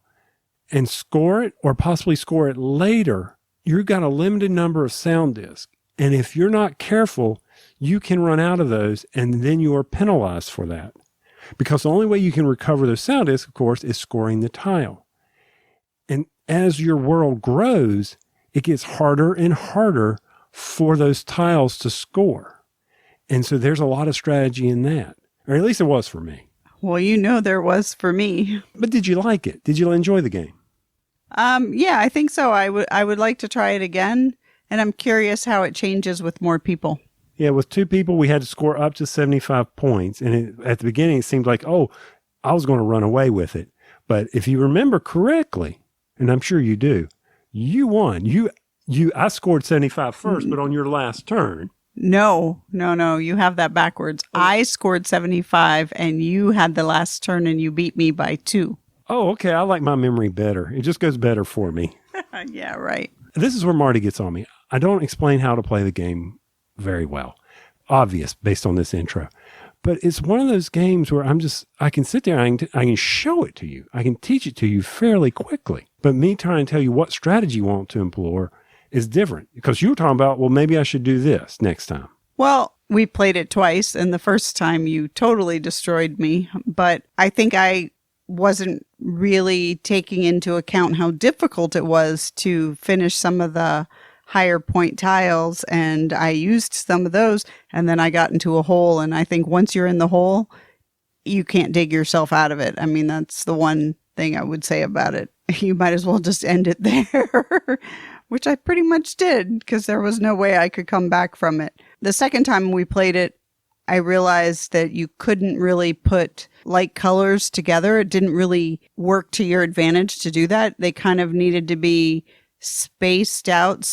and score it, or possibly score it later. You've got a limited number of sound discs. And if you're not careful, you can run out of those, and then you are penalized for that. Because the only way you can recover those sound discs, of course, is scoring the tile. And as your world grows, it gets harder and harder for those tiles to score. And so there's a lot of strategy in that. Or at least it was for me. Well, there was for me. But did you like it? Did you enjoy the game? Yeah, I think so. I would like to try it again. And I'm curious how it changes with more people. Yeah, with 2 people, we had to score up to 75 points. And at the beginning, it seemed like, oh, I was going to run away with it. But if you remember correctly, and I'm sure you do, you won. I scored 75 first, but on your last turn. No. You have that backwards. I scored 75 and you had the last turn and you beat me by 2. Oh, okay. I like my memory better. It just goes better for me. Yeah, right. This is where Marty gets on me. I don't explain how to play the game very well. Obvious based on this intro. But it's one of those games where I can sit there and I can show it to you. I can teach it to you fairly quickly. But me trying to tell you what strategy you want to employ is different, because you were talking about, well, maybe I should do this next time. Well, we played it twice, and the first time you totally destroyed me. But I think I wasn't really taking into account how difficult it was to finish some of the higher point tiles, and I used some of those, and then I got into a hole, and I think once you're in the hole, you can't dig yourself out of it. I mean, that's the one thing I would say about it. You might as well just end it there, which I pretty much did, because there was no way I could come back from it. The second time we played it, I realized that you couldn't really put light colors together. It didn't really work to your advantage to do that. They kind of needed to be spaced out,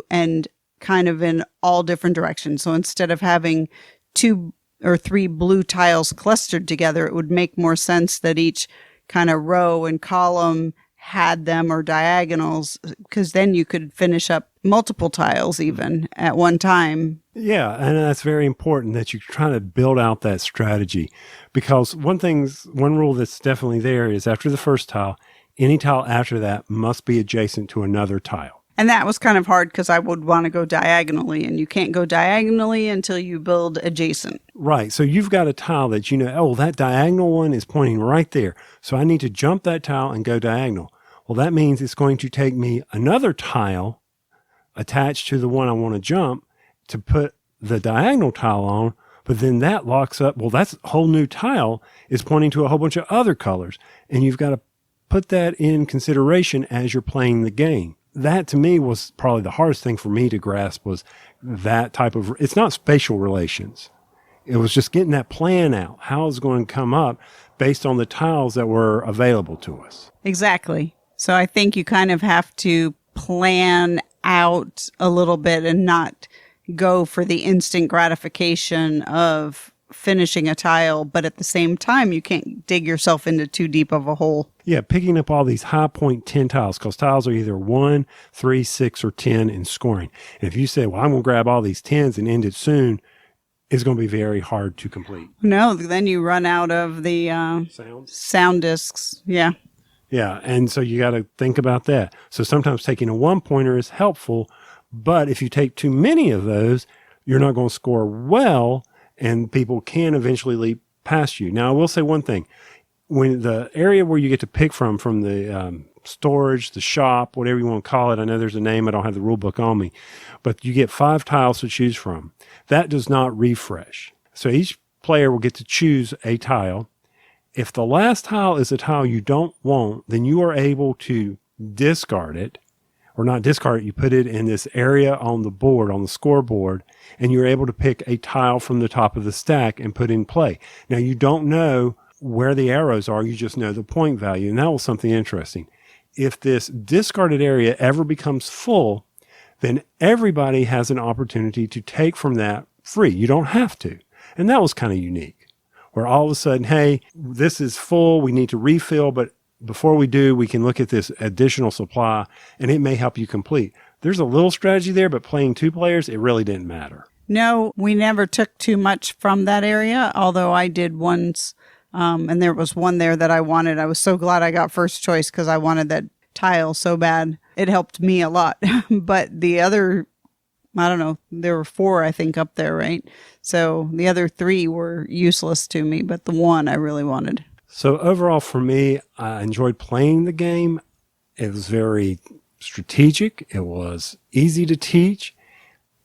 and kind of in all different directions. So instead of having 2 or 3 blue tiles clustered together, it would make more sense that each kind of row and column had them, or diagonals, because then you could finish up multiple tiles even at one time. Yeah, and that's very important that you try to build out that strategy, because one rule that's definitely there is after the first tile, any tile after that must be adjacent to another tile. And that was kind of hard because I would want to go diagonally, and you can't go diagonally until you build adjacent. Right. So you've got a tile that that diagonal one is pointing right there. So I need to jump that tile and go diagonal. Well, that means it's going to take me another tile attached to the one I want to jump to put the diagonal tile on, but then that locks up. Well, that's a whole new tile is pointing to a whole bunch of other colors, and you've got to put that in consideration as you're playing the game. That to me was probably the hardest thing for me to grasp, was that type of, it's not spatial relations. It was just getting that plan out. How it's going to come up based on the tiles that were available to us. Exactly. So I think you kind of have to plan out a little bit and not go for the instant gratification of finishing a tile, but at the same time, you can't dig yourself into too deep of a hole. Yeah, picking up all these high point 10 tiles, because tiles are either 1, 3, 6, or 10 in scoring. And if you say, well, I'm going to grab all these 10s and end it soon, it's going to be very hard to complete. No, then you run out of the sound discs. Yeah. Yeah, and so you got to think about that. So sometimes taking a 1-pointer is helpful, but if you take too many of those, you're not going to score well, and people can eventually leap past you. Now, I will say one thing. when the area where you get to pick from the storage, the shop, whatever you want to call it. I know there's a name. I don't have the rule book on me, but you get 5 tiles to choose from. That does not refresh. So each player will get to choose a tile. If the last tile is a tile you don't want, then you are able to discard it, or not discard it. You put it in this area on the board, on the scoreboard, and you're able to pick a tile from the top of the stack and put in play. Now, you don't know where the arrows are. You just know the point value. And that was something interesting. If this discarded area ever becomes full, then everybody has an opportunity to take from that free. You don't have to. And that was kind of unique, where all of a sudden, hey, this is full. We need to refill, but before we do, we can look at this additional supply, and it may help you complete. There's a little strategy there, but playing 2 players, it really didn't matter. No, we never took too much from that area, although I did once, and there was one there that I wanted. I was so glad I got first choice because I wanted that tile so bad. It helped me a lot. But the other, I don't know, there were 4, I think, up there, right? So the other 3 were useless to me, but the one I really wanted. So overall, for me, I enjoyed playing the game. It was very strategic. It was easy to teach.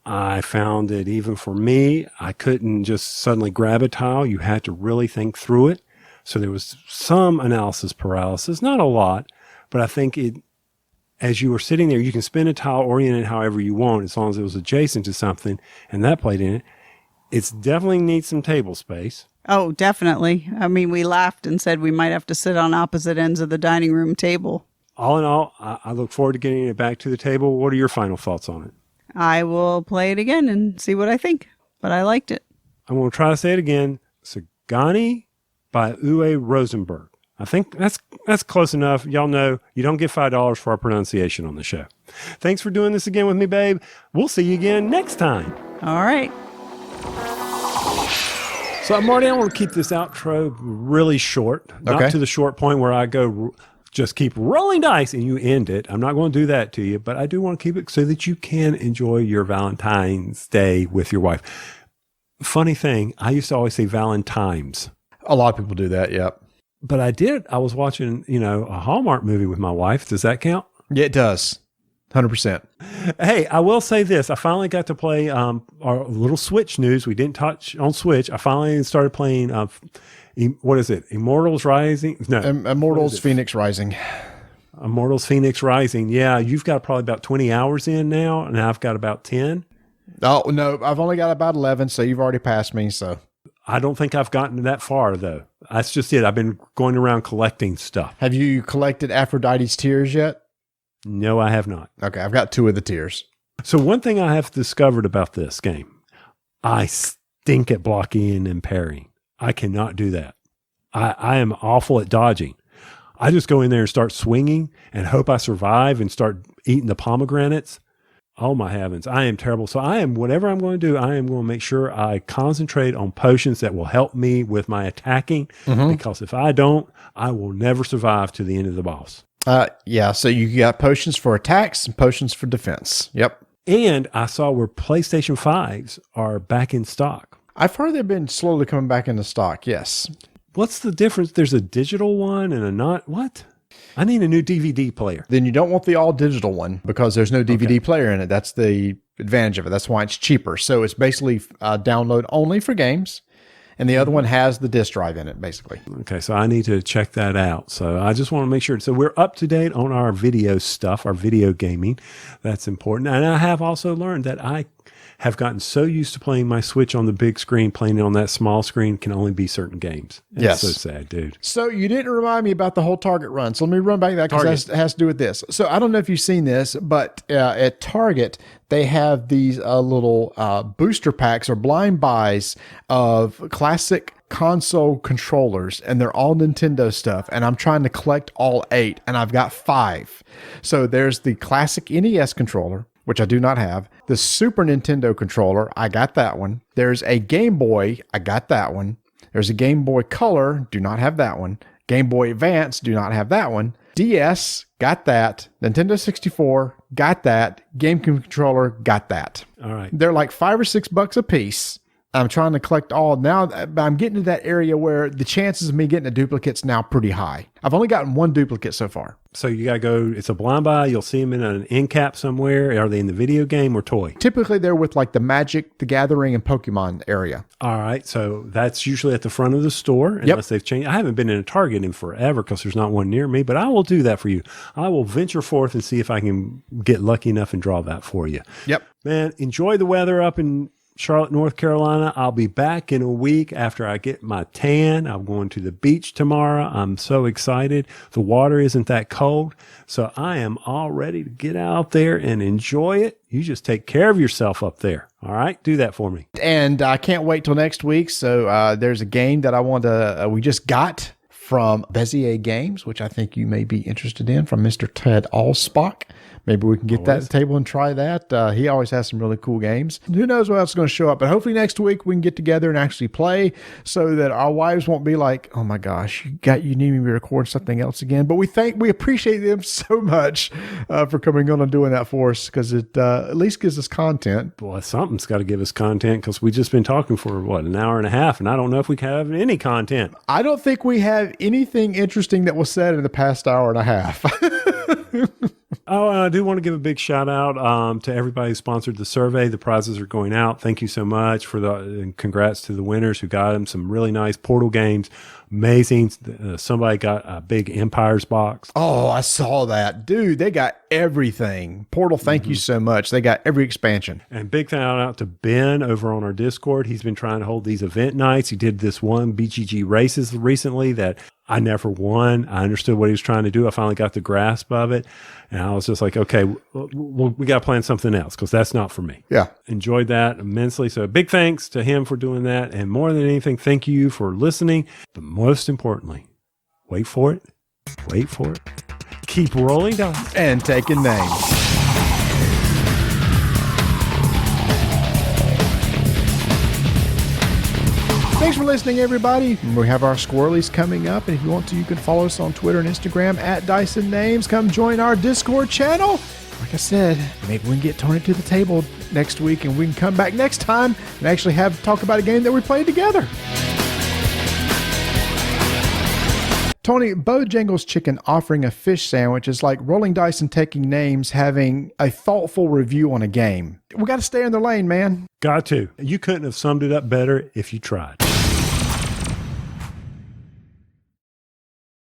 I found that even for me, I couldn't just suddenly grab a tile. You had to really think through it. So there was some analysis paralysis, not a lot, but I think as you were sitting there, you can spin a tile, orient it however you want, as long as it was adjacent to something, and that played in it. It's definitely needs some table space. Oh, definitely. I mean, we laughed and said we might have to sit on opposite ends of the dining room table. All in all, I look forward to getting it back to the table. What are your final thoughts on it? I will play it again and see what I think, but I liked it. I'm going to try to say it again. Sagani by Uwe Rosenberg. I think that's close enough. Y'all know you don't get $5 for our pronunciation on the show. Thanks for doing this again with me, babe. We'll see you again next time. All right. So, Marty, I want to keep this outro really short, not to the short point where I go just keep rolling dice and you end it. I'm not going to do that to you, but I do want to keep it so that you can enjoy your Valentine's Day with your wife. Funny thing, I used to always say Valentine's. A lot of people do that, yep. But I was watching, a Hallmark movie with my wife. Does that count? Yeah, it does. 100%. Hey, I will say this. I finally got to play our little Switch news. We didn't touch on Switch. I finally started playing, what is it? Immortals Rising? No. Immortals Phoenix Rising. Immortals Phoenix Rising. Yeah, you've got probably about 20 hours in now, and I've got about 10. Oh, no, I've only got about 11, so you've already passed me, so. I don't think I've gotten that far, though. That's just it. I've been going around collecting stuff. Have you collected Aphrodite's tears yet? No, I have not. Okay, I've got 2 of the tears. So one thing I have discovered about this game, I stink at blocking and parrying. I cannot do that. I am awful at dodging. I just go in there and start swinging and hope I survive and start eating the pomegranates. Oh my heavens, I am terrible. So whatever I'm going to do, I am going to make sure I concentrate on potions that will help me with my attacking, because if I don't, I will never survive to the end of the boss. Yeah, so you got potions for attacks and potions for defense. Yep. And I saw where PlayStation 5s are back in stock. I've heard they've been slowly coming back into stock, yes. What's the difference? There's a digital one and a not, what? I need a new DVD player. Then you don't want the all digital one because there's no DVD player in it. That's the advantage of it. That's why it's cheaper. So it's basically download only for games. And the other one has the disk drive in it, basically. Okay, so I need to check that out. So I just want to make sure. So we're up to date on our video stuff, our video gaming. That's important. And I have also learned that I have gotten so used to playing my Switch on the big screen, playing it on that small screen can only be certain games. That's so sad, dude. So you didn't remind me about the whole Target run. So let me run back to that because it has to do with this. So I don't know if you've seen this, but at Target, they have these little booster packs or blind buys of classic console controllers, and they're all Nintendo stuff. And I'm trying to collect all 8, and I've got 5. So there's the classic NES controller, which I do not have. The Super Nintendo controller, I got that one. There's a Game Boy, I got that one. There's a Game Boy Color, do not have that one. Game Boy Advance, do not have that one. DS, got that. Nintendo 64, got that. GameCube controller, got that. All right. They're like $5 or $6 a piece. I'm trying to collect all. Now I'm getting to that area where the chances of me getting a duplicate's now pretty high. I've only gotten one duplicate so far. So you got to go, it's a blind buy. You'll see them in an end cap somewhere. Are they in the video game or toy? Typically, they're with like the Magic, the Gathering, and Pokemon area. All right. So that's usually at the front of the store, unless they've changed. I haven't been in a Target in forever because there's not one near me, but I will do that for you. I will venture forth and see if I can get lucky enough and draw that for you. Yep. Man, enjoy the weather up in Charlotte, North Carolina. I'll be back in a week after I get my tan. I'm going to the beach tomorrow. I'm so excited. The water isn't that cold. So I am all ready to get out there and enjoy it. You just take care of yourself up there. All right. Do that for me. And I can't wait till next week. So there's a game that I want to, we just got from Bezier Games, which I think you may be interested in, from Mr. Ted Allspock. Maybe we can get that at the table and try that. He always has some really cool games. Who knows what else is going to show up, but hopefully next week we can get together and actually play so that our wives won't be like, oh my gosh, you need me to record something else again. But we appreciate them so much for coming on and doing that for us, because it at least gives us content. Boy, something's got to give us content, because we've just been talking for, an hour and a half, and I don't know if we can have any content. I don't think we have anything interesting that was said in the past hour and a half. Oh, and I do want to give a big shout out to everybody who sponsored the survey. The prizes are going out. Thank you so much and congrats to the winners who got them. Some really nice Portal games. Amazing. Somebody got a big Empires box. Oh, I saw that. Dude, they got everything. Portal, thank you so much. They got every expansion. And big shout out to Ben over on our Discord. He's been trying to hold these event nights. He did this one BGG races recently that I never won. I understood what he was trying to do. I finally got the grasp of it. And I was just like, okay, we got to plan something else, because that's not for me. Yeah. Enjoyed that immensely. So big thanks to him for doing that. And more than anything, thank you for listening. But most importantly, wait for it. Keep rolling dice. And taking names. Thanks for listening, everybody. We have our squirrelies coming up, and if you want to, you can follow us on Twitter and Instagram at Dyson Names. Come join our Discord channel. Like I said, maybe we can get Tony to the table next week, and we can come back next time and actually talk about a game that we played together. Tony, Bojangles Chicken offering a fish sandwich is like rolling dice and taking names having a thoughtful review on a game. We got to stay in the lane, man. Got to. You couldn't have summed it up better if you tried.